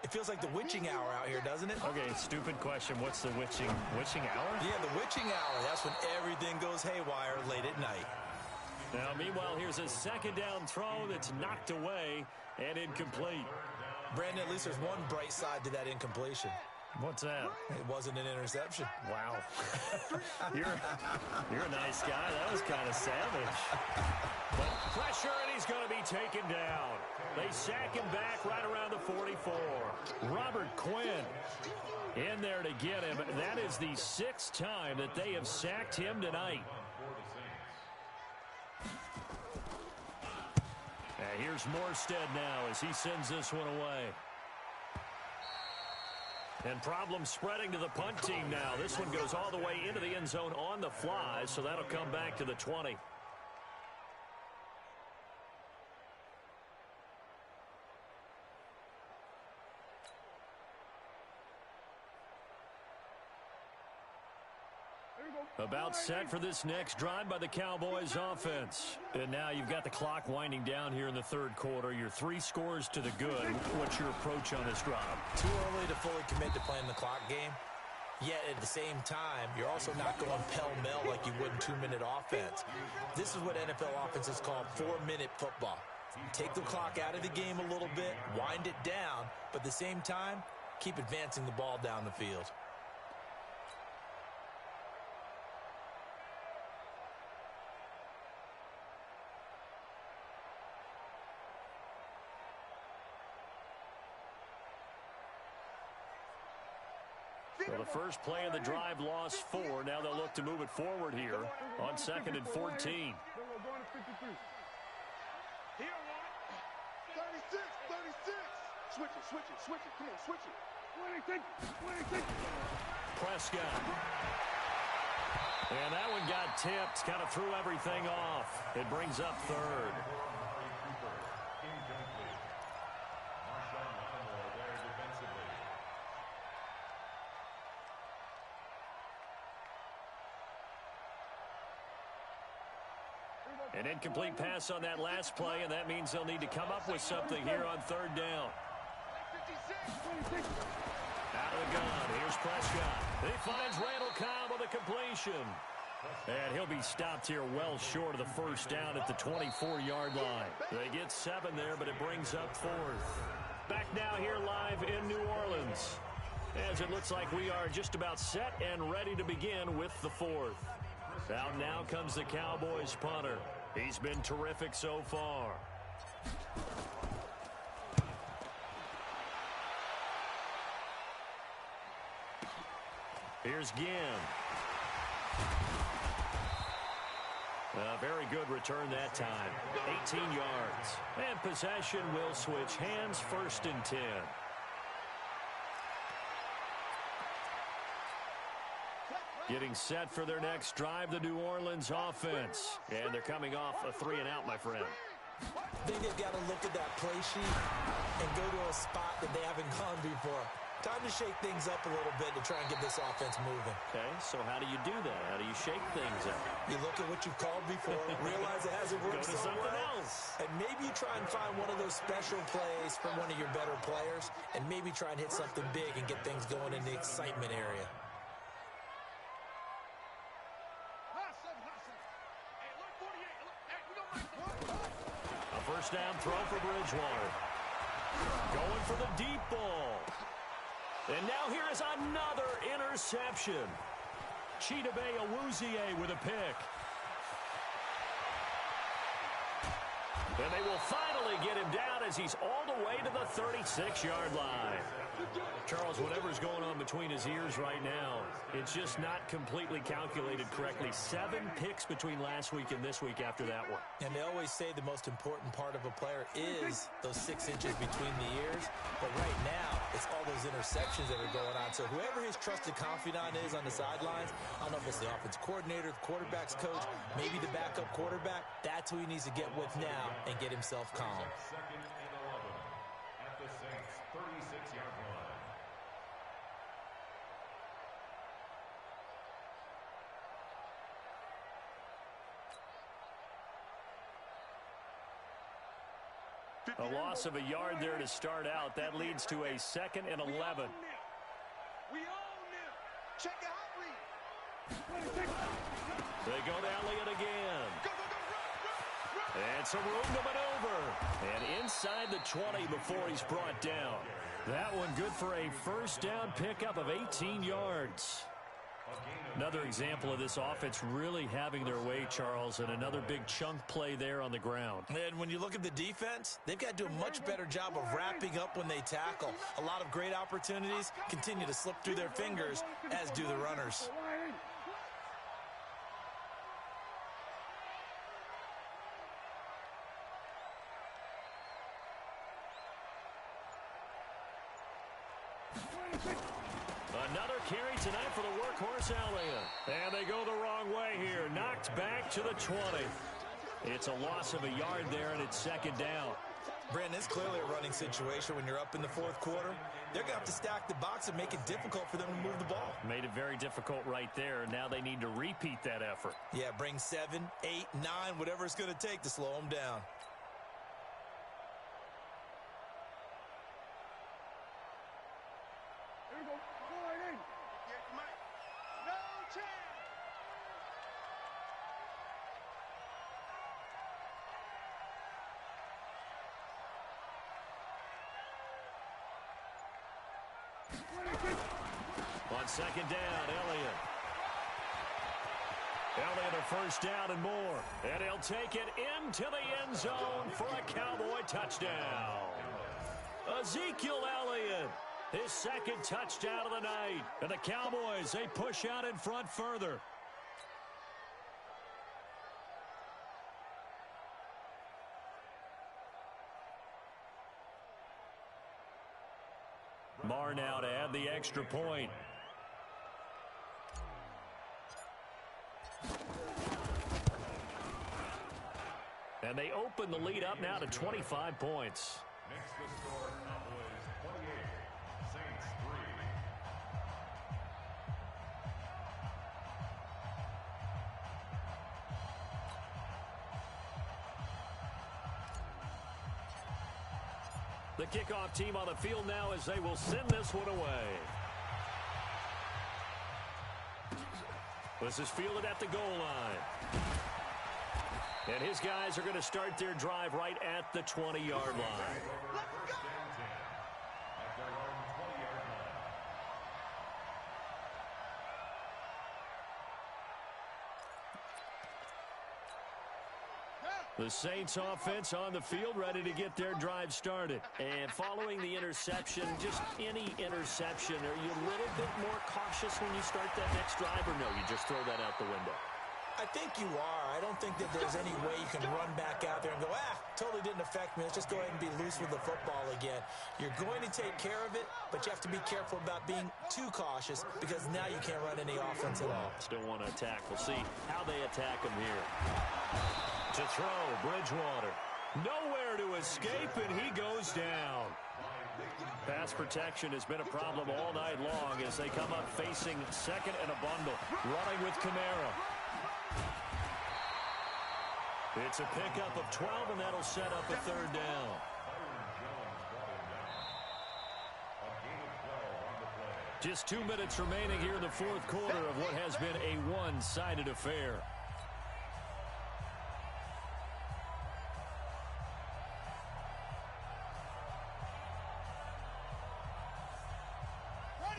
It feels like the witching hour out here, doesn't it? Okay, stupid question. What's the witching hour? Yeah, the witching hour. That's when everything goes haywire late at night. Now, meanwhile, here's a second down throw that's knocked away and incomplete. Brandon, at least there's one bright side to that incompletion. What's that? It wasn't an interception. Wow. You're a nice guy. That was kind of savage. But pressure, and he's going to be taken down. They sack him back right around the 44. Robert Quinn in there to get him. That is the 6th time that they have sacked him tonight. Here's Morstead now as he sends this one away. And problems spreading to the punt team now. This one goes all the way into the end zone on the fly, so that'll come back to the 20. About set for this next drive by the Cowboys offense. And now you've got the clock winding down here in the 3rd quarter. You're 3 scores to the good. What's your approach on this drive? Too early to fully commit to playing the clock game. Yet at the same time, you're also not going pell-mell like you would in 2-minute offense. This is what NFL offenses call 4-minute football. Take the clock out of the game a little bit, wind it down, but at the same time, keep advancing the ball down the field. Well, the first play of the drive lost 4. Now they'll look to move it forward here on 2nd and 14. Here, 36, 36. Switch it. Come on, switch it. 26. Prescott. And that one got tipped, kind of threw everything off. It brings up 3rd. An incomplete pass on that last play, and that means they'll need to come up with something here on 3rd down. Out of the gun, here's Prescott. He finds Randall Cobb with a completion. And he'll be stopped here well short of the 1st down at the 24-yard line. They get 7 there, but it brings up 4th. Back now here live in New Orleans, as it looks like we are just about set and ready to begin with the 4th. Out now comes the Cowboys punter. He's been terrific so far. Here's Ginn. A very good return that time. 18 yards. And possession will switch hands, 1st and 10. Getting set for their next drive, the New Orleans offense. And they're coming off a 3-and-out, my friend. I think they've got to look at that play sheet and go to a spot that they haven't gone before. Time to shake things up a little bit to try and get this offense moving. Okay, so how do you do that? How do you shake things up? You look at what you've called before, realize it hasn't worked Go to something well, else. and maybe you try and find one of those special plays from one of your better players, and maybe try and hit something big and get things going in the excitement area. A 1st down throw for Bridgewater. Going for the deep ball. And now here is another interception. Chidobe Awuzie with a pick. And they will finally get him down as he's all the way to the 36-yard line. Charles, whatever's going on between his ears right now, it's just not completely calculated correctly. 7 picks between last week and this week after that one. And they always say the most important part of a player is those 6 inches between the ears. But right now, it's all those interceptions that are going on. So whoever his trusted confidant is on the sidelines, I don't know if it's the offense coordinator, the quarterback's coach, maybe the backup quarterback, that's who he needs to get with now and get himself calm. Second and 11 at the Saints' 36-yard line. A loss of a yard there to start out. That leads to a 2nd and 11. We own them. Check it out, read. They go to Elliott again. Go, run. And some room to maneuver. And inside the 20 before he's brought down. That one good for a first down pickup of 18 yards. Another example of this offense really having their way, Charles, and another big chunk play there on the ground. And when you look at the defense, they've got to do a much better job of wrapping up when they tackle. A lot of great opportunities continue to slip through their fingers, as do the runners. Another carry tonight for the workhorse Elliott. And they go the wrong way here. Knocked back to the 20. It's a loss of a yard there, and it's 2nd down. Brandon, it's clearly a running situation when you're up in the 4th quarter. They're going to have to stack the box and make it difficult for them to move the ball. Made it very difficult right there. Now they need to repeat that effort. Yeah, bring 7, 8, 9, whatever it's going to take to slow them down. On 2nd down, Elliott. Elliott a first down and more. And he'll take it into the end zone for a Cowboy touchdown. Ezekiel Elliott, his 2nd touchdown of the night. And the Cowboys, they push out in front further. Marr now to add the extra point. And they open the lead up now to 25 points. Next to score, Cowboys 28, Saints 3. The kickoff team on the field now as they will send this one away. This is fielded at the goal line. And his guys are going to start their drive right at the 20-yard line. First and 10 at their own 20-yard line. The Saints offense on the field ready to get their drive started. And following the interception, just any interception, are you a little bit more cautious when you start that next drive, or no, you just throw that out the window? I think you are. I don't think that there's any way you can run back out there and go, totally didn't affect me. Let's just go ahead and be loose with the football again. You're going to take care of it, but you have to be careful about being too cautious because now you can't run any offense at all. Still want to attack. We'll see how they attack him here. To throw, Bridgewater. Nowhere to escape, and he goes down. Pass protection has been a problem all night long as they come up facing 2nd and a bundle. Running with Kamara. It's a pickup of 12, and that'll set up a 3rd down. Just 2 minutes remaining here in the 4th quarter of what has been a one-sided affair.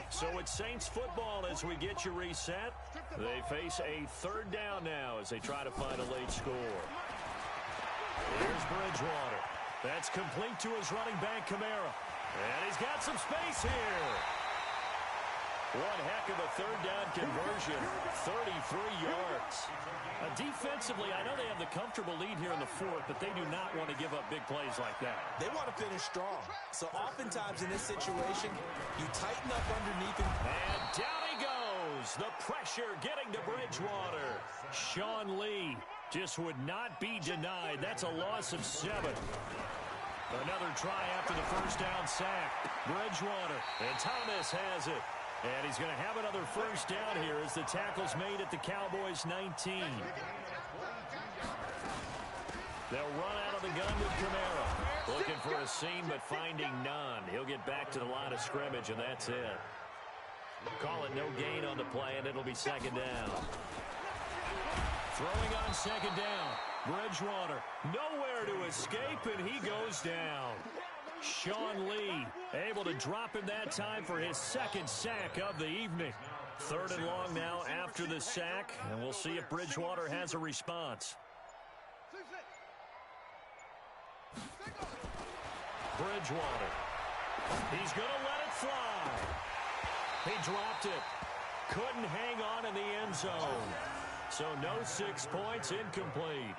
So it's Saints football as we get you reset. They face a 3rd down now as they try to find a late score. Here's Bridgewater. That's complete to his running back, Kamara. And he's got some space here. One heck of a third down conversion, 33 yards. Defensively, I know they have the comfortable lead here in the fourth, but they do not want to give up big plays like that. They want to finish strong. So oftentimes in this situation, you tighten up underneath him. And down he goes. The pressure getting to Bridgewater. Sean Lee just would not be denied. That's a loss of 7. Another try after the first down sack. Bridgewater, and Thomas has it. And he's going to have another first down here as the tackle's made at the Cowboys' 19. They'll run out of the gun with Kamara. Looking for a seam, but finding none. He'll get back to the line of scrimmage, and that's it. Call it no gain on the play, and it'll be second down. Throwing on second down. Bridgewater, nowhere to escape, and he goes down. Sean Lee able to drop him that time for his second sack of the evening. Third and long now after the sack, and we'll see if Bridgewater has a response. Bridgewater. He's going to let it fly. He dropped it. Couldn't hang on in the end zone. So no 6 points, incomplete.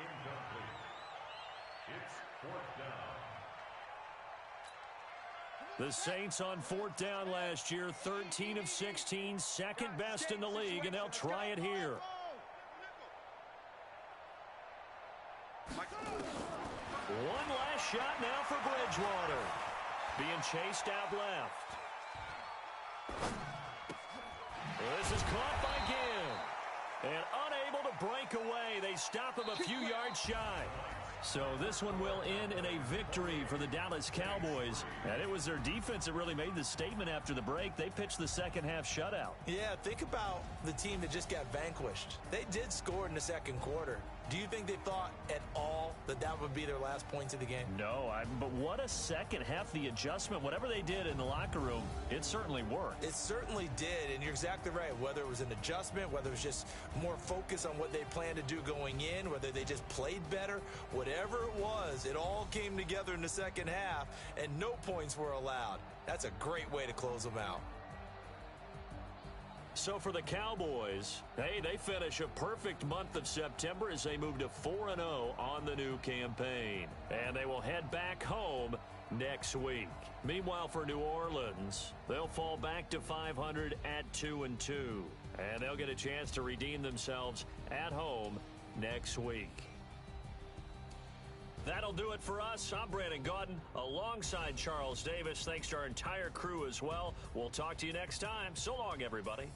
The Saints on fourth down last year, 13 of 16, second best in the league, and they'll try it here. One last shot now for Bridgewater. Being chased out left. This is caught by Ginn. And unable to break away. They stop him a few yards shy. So this one will end in a victory for the Dallas Cowboys. And it was their defense that really made the statement after the break. They pitched the second half shutout. Yeah, think about the team that just got vanquished. They did score in the second quarter. Do you think they thought at all that that would be their last points of the game? No, but what a second half. The adjustment, whatever they did in the locker room, it certainly worked. It certainly did, and you're exactly right. Whether it was an adjustment, whether it was just more focus on what they planned to do going in, whether they just played better, whatever it was, it all came together in the second half, and no points were allowed. That's a great way to close them out. So for the Cowboys, hey, they finish a perfect month of September as they move to 4-0 on the new campaign. And they will head back home next week. Meanwhile, for New Orleans, they'll fall back to 500 at 2-2. And they'll get a chance to redeem themselves at home next week. That'll do it for us. I'm Brandon Gaudin alongside Charles Davis. Thanks to our entire crew as well. We'll talk to you next time. So long, everybody.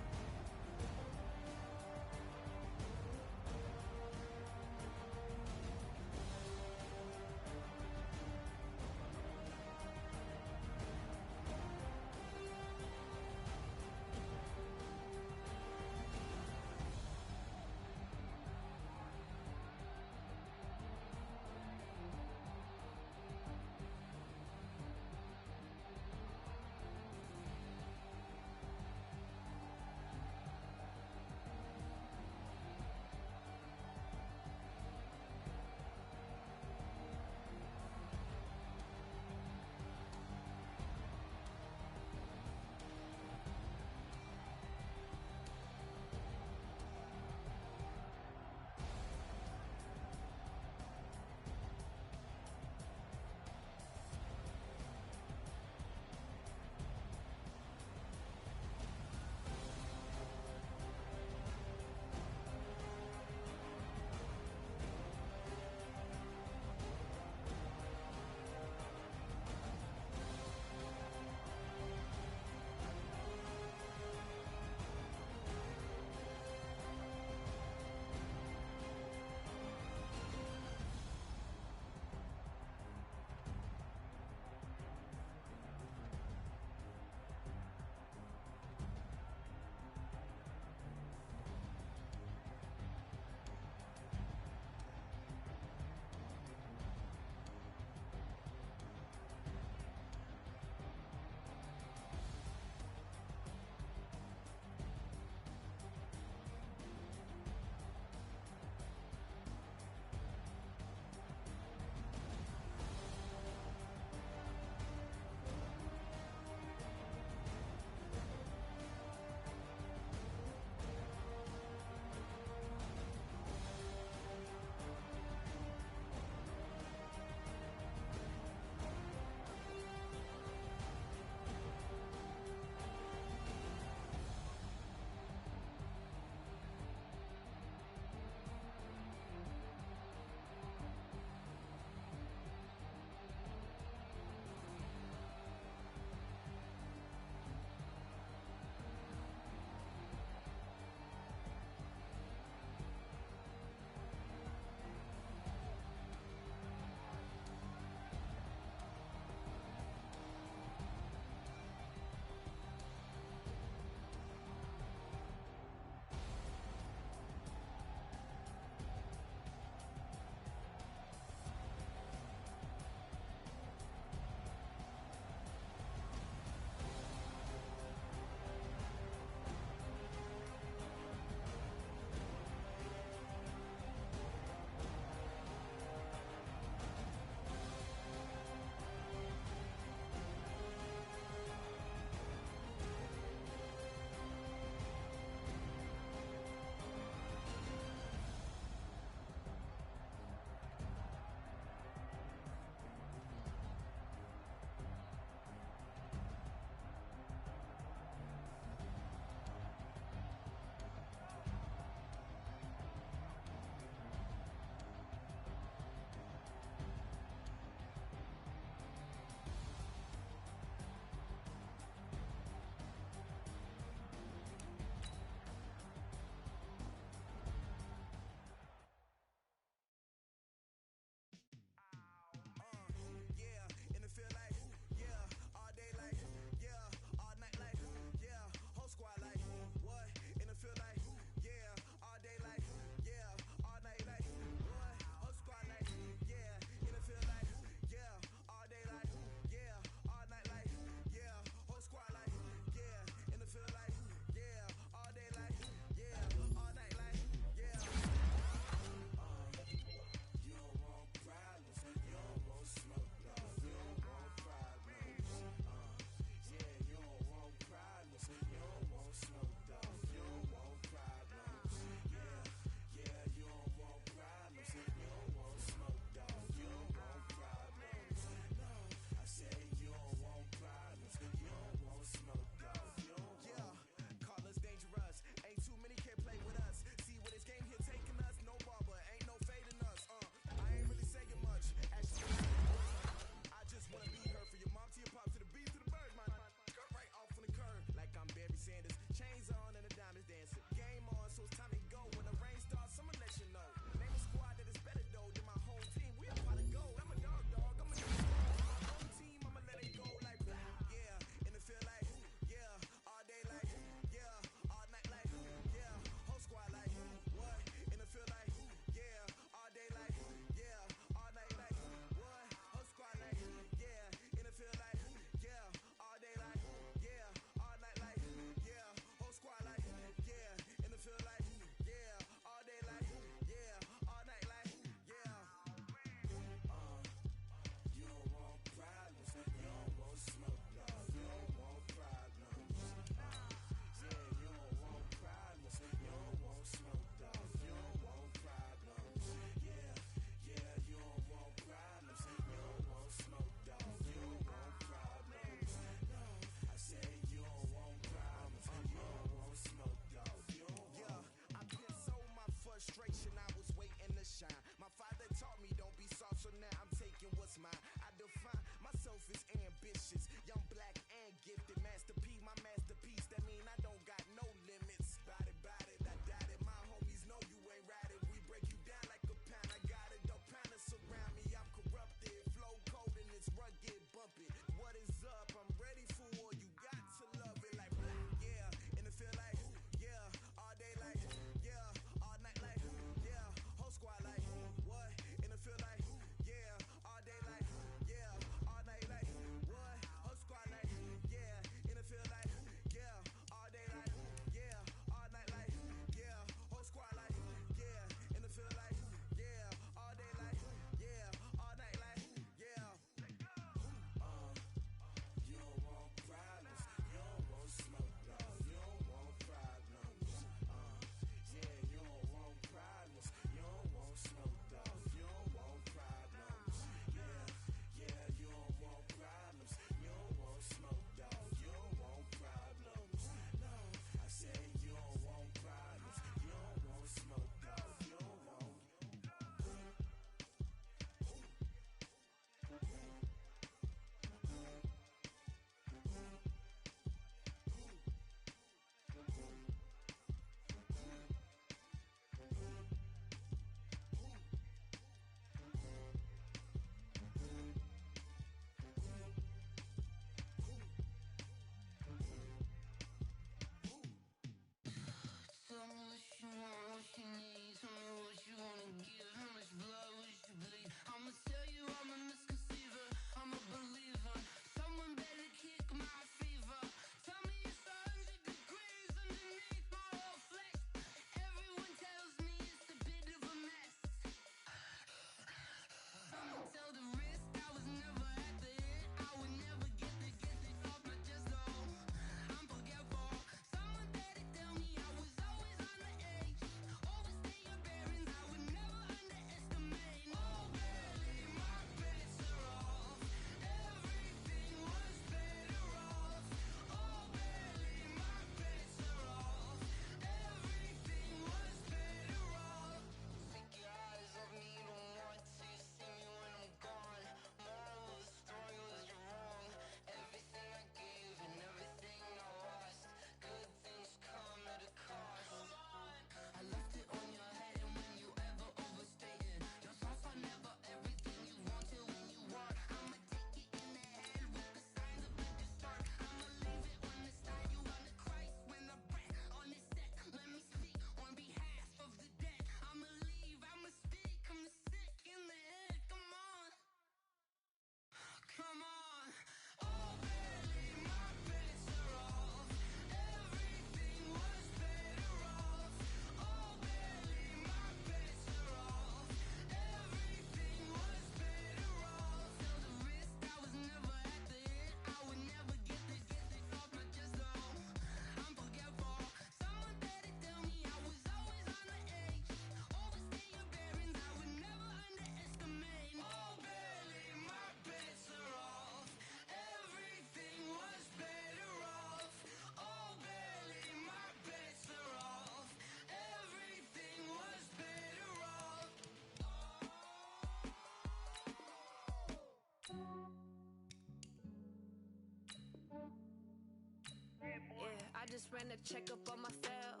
ran a checkup on myself.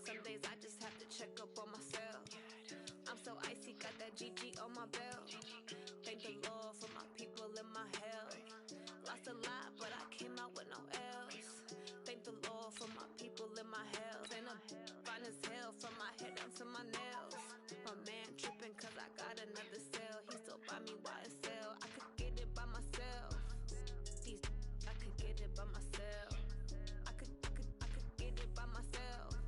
Some days I just have to check up on myself. I'm so icy, got that GG on my belt. Thank the Lord for my people and my health. Lost a lot, but I came out with no L's. Thank the Lord for my people and my health. And I'm fine as hell from my head down to my nails. My man tripping cause I got another cell. He still buy me YSL. I could get it by myself. These I could get it by myself. I could get it by myself.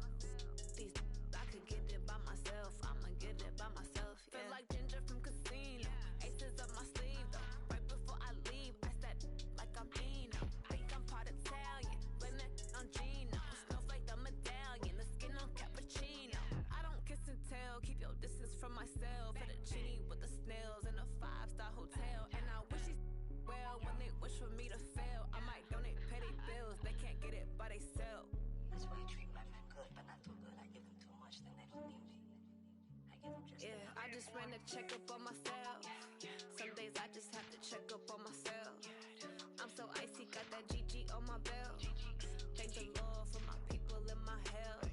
These I could get it by myself. I'ma get it by myself. Yeah. Feel like Ginger from Casino. Aces up my sleeve though. Right before I leave, I said like I'm Dino. Think I'm part Italian. Blame that on Gino. Snowflake the medallion. The skin on cappuccino. I don't kiss and tell. Keep your distance from myself. Fettuccine with the snails in a 5-star hotel. And I wish these well when they wish for me to fail. I might donate petty bills. They can't get it by they self. That's why I treat my friend good, but not too good. I give them too much, then they don't need me. I give them just enough. I just ran a checkup on myself. Some days I just have to check up on myself. I'm so icy, got that GG on my belt. Thank the Lord for my people and my health.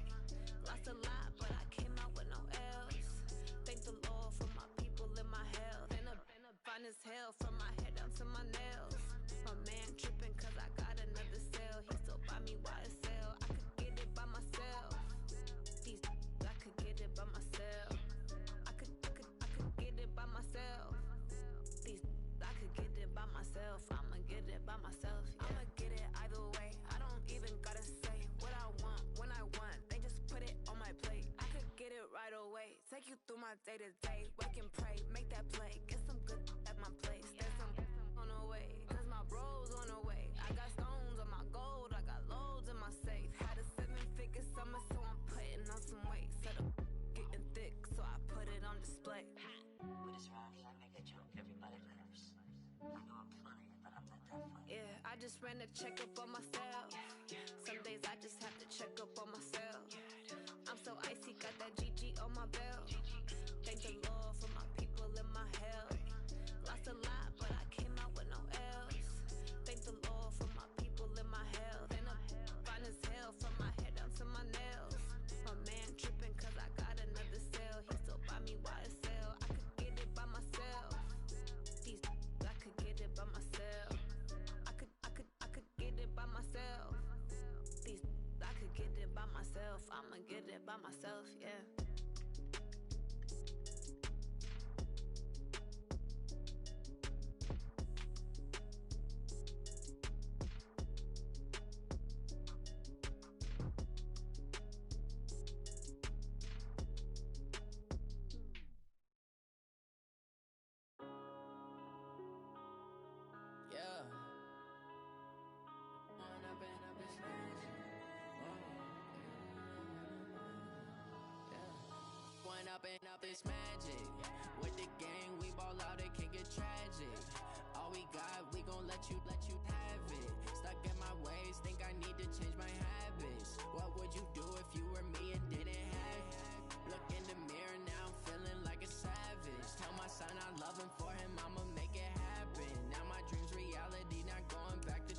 Lost a lot, but I came out with no L's. Thank the Lord for my people and my health. And I'm fine as hell from my head down to my nails. My man tripping cause I got another cell. He still buy me YSL. I could get it by myself. These I could get it by myself. I could get it by myself. These I could get it by myself. I'ma get it by myself. Yeah. I'ma get it either way. I don't even gotta say what I want when I want. They just put it on my plate. I could get it right away. Take you through my day to day. Wake and pray, make that play. Get some good at my place. There's some on the way. Cause my bro's on the way. I got stones on my gold. I got loads in my safe. Had a 7-figure summer, so I'm putting on some weight. Set up getting thick, so I put it on display. With this Ronnie, I make a joke, everybody laughs. I know I'm funny, but I'm not that funny. Yeah, I just ran a checkup on myself. Some days I just have to check up on myself. I'm so icy, got that GG on my belt. Thank the Lord for my people and my health. Lost a lot, but I came out with no L's. Thank the Lord for my people and my health. And I'm fine as hell from my head down to my nails. My man tripping cause I got another cell. He still buy me YSL. I could get it by myself. These I could get it by myself. I could get it by myself. These I could get it by myself. I'ma get it by myself, yeah. Up this magic. With the gang, we ball out, it can get tragic. All we got, we gon' let you have it. Stuck in my ways, think I need to change my habits. What would you do if you were me and didn't have it? Look in the mirror now, I'm feeling like a savage. Tell my son I love him, for him I'ma make it happen. Now my dream's reality, not going back to.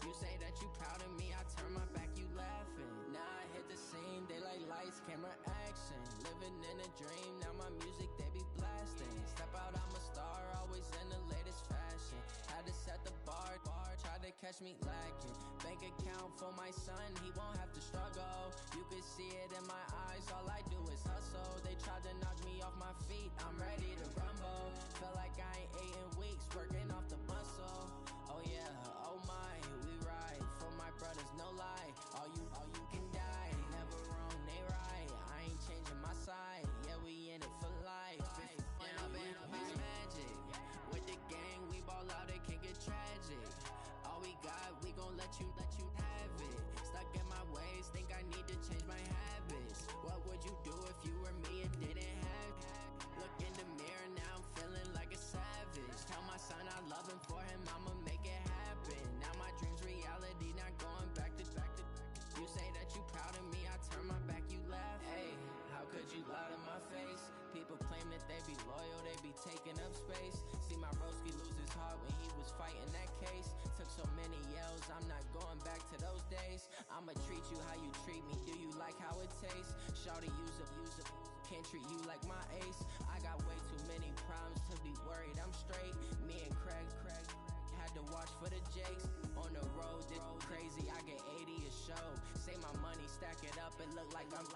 You say that you proud of me, I turn my back, you laughing. Now I hit the scene, they like lights, camera, action. Living in a dream, now my music, they be blasting. Step out, I'm a star, always in the latest fashion. Had to set the bar, try to catch me lacking. Bank account for my son, he won't have to struggle. You can see it in my eyes, all I do is hustle. They tried to knock me off my feet, I'm ready to rumble. Feel like I ain't ate in weeks, working off the muscle. Oh yeah, oh my, we ride for my brothers, no lie. All you can die, never wrong, they right. I ain't changing my side, yeah, we in it for life. When up in it's magic. With the gang, we ball out, it can get tragic. All we got, we gon' let you have it. Stuck in my ways, think I need to change my habits. What would you do if you were me and didn't have it? Look in the mirror now, I'm feeling like a savage. Tell my son I love him, for him I'ma make it happen. Now my dream's reality, not going back to. You say that you proud of me, I turn my back, you laugh. Hey, how could you lie to my face? People claim that they be loyal, they be taking up space. See my broski lose his heart when he was fighting that case. Took so many yells, I'm not going back to those days. I'ma treat you how you treat me. Do you like how it tastes? Shawty, use up. Can't treat you like my ace. I got way too many problems to be worried. I'm straight. Me and Craig had to watch for the Jakes. On the road, this crazy. I get 80 a show. Say my money, stack it up. It look like I'm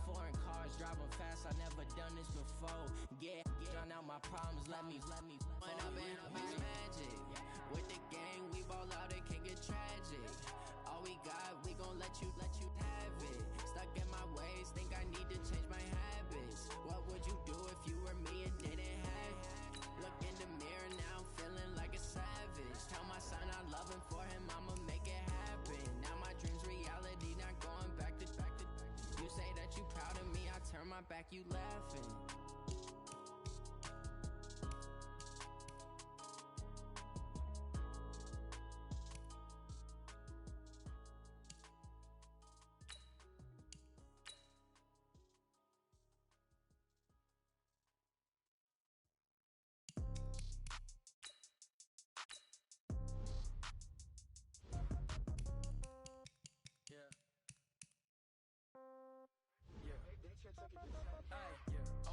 foreign cars driving fast. I never done this before. Yeah, drown out my problems. Let me. When up and up is magic. With the gang, we ball out. It can get tragic. All we got, we gon' let you have it. Stuck in my ways, think I need to change my habits. What would you do if you were me and didn't have it? Look in the mirror now, feeling like a savage. Tell my son I love him, for him I'ma make it happen. Now my dream's reality, not going back to. You say that you proud of me, I turn my back, you laughing.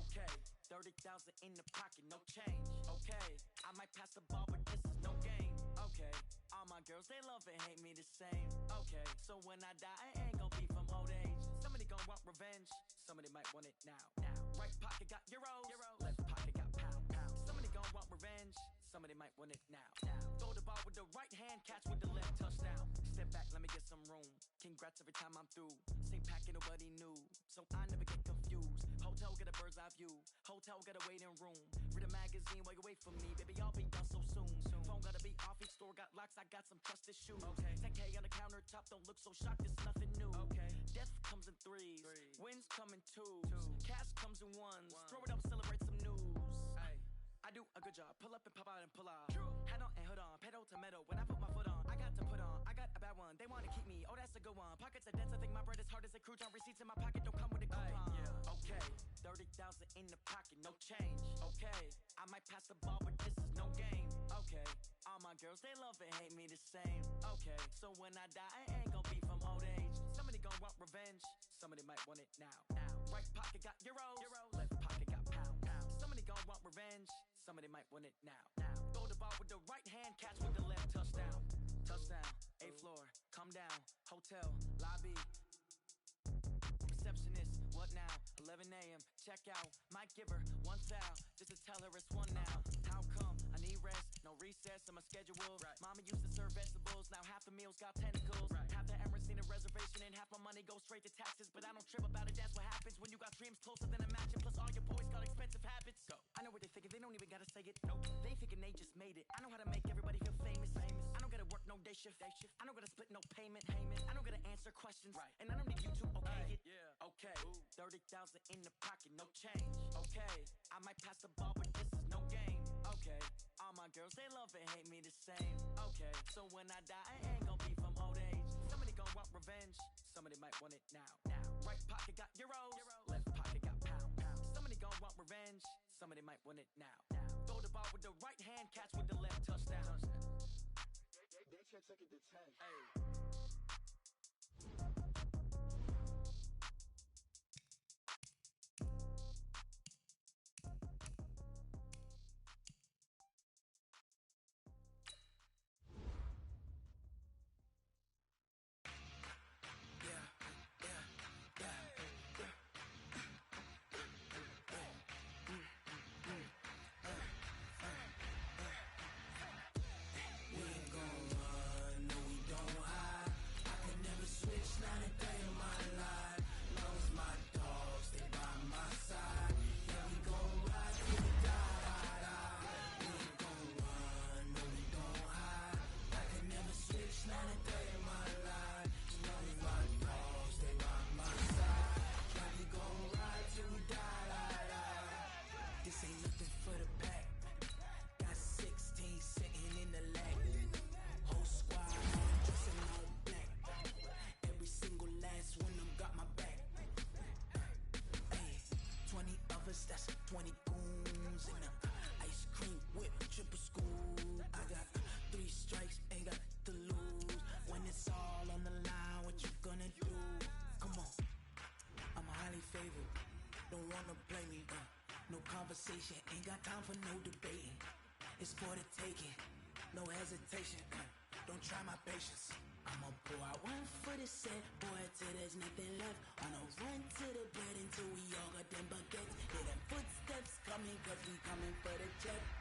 Okay, 30,000 in the pocket, no change. Okay, I might pass the ball, but this is no game. Okay, all my girls, they love and hate me the same. Okay, so when I die, I ain't gon' be from old age. Somebody gon' want revenge, somebody might want it now. Right pocket got euros, left pocket got pound. Somebody gon' want revenge, somebody might want it now. Throw the ball with the right hand, catch with the left, touchdown. Step back, let me get some room. Congrats every time I'm through. Same packet, nobody knew, so I never get confused. Hotel get a bird's eye view. Hotel got a waiting room. Read a magazine while you wait for me, baby. I'll be done so soon. Phone gotta be off. Each store got locks. I got some trusted shoes. Okay. 10K on the countertop. Don't look so shocked. It's nothing new. Okay. Death comes in threes. Wins come in twos. Cash comes in ones. Throw it up, celebrate some news. Ay. I do a good job. Pull up and pop out and pull out. Head on and hood on. Pedal to metal. When I put my foot on, I got to put on. I got a bad one. They wanna keep me. Oh, that's a good one. Pockets are dense. I think my bread is hard as a crouton. Receipts in my pocket don't come with a coupon. Yeah. Okay. 30,000 in the pocket, no change. Okay, I might pass the ball, but this is no game. Okay, all my girls, they love and hate me the same. Okay, so when I die, I ain't gon' be from old age. Somebody gon' want revenge, somebody might want it now. Right pocket got euros, left pocket got pound. Somebody gon' want revenge, somebody might want it now. Throw the ball with the right hand, catch with the left, touchdown. Touchdown, 8th floor, come down, hotel, lobby. Receptionist, what now? 11 a.m. Check out. Might give her one foul just to tell her it's one now. How come? I need rest, no recess in my schedule. Right. Mama used to serve vegetables, now half the meals got tentacles. Right. Half the Emirates need a reservation and half my money goes straight to taxes. But I don't trip about it, that's what happens when you got dreams closer than a match. And plus all your boys got expensive habits. Go. I know what they thinking, they don't even gotta say it. Nope. They thinking they just made it. I know how to make everybody feel famous. I don't gotta work no day shift. I don't gotta split no payment. I don't gotta answer questions. Right. And I don't need you to okay it. Yeah. Okay. 30,000 in the pocket, no change. Okay, I might pass the ball, but this is no game. Okay, all my girls, they love and hate me the same. Okay, so when I die, I ain't gon' be from old age. Somebody gon' want revenge, somebody might want it now. Right pocket got euros, left pocket got pound. Somebody gon' want revenge, somebody might want it now. Throw the ball with the right hand, catch with the left, touchdown. They check it to 10. Hey. We ain't gon' run, no we don't conversation, ain't got time for no debating. It's for the taking, no hesitation. Don't try my patience. I'ma pour out one for the set, boy, till there's nothing left. On a run to the bed until we all got them baguettes. Hear them footsteps coming, cause we coming for the check.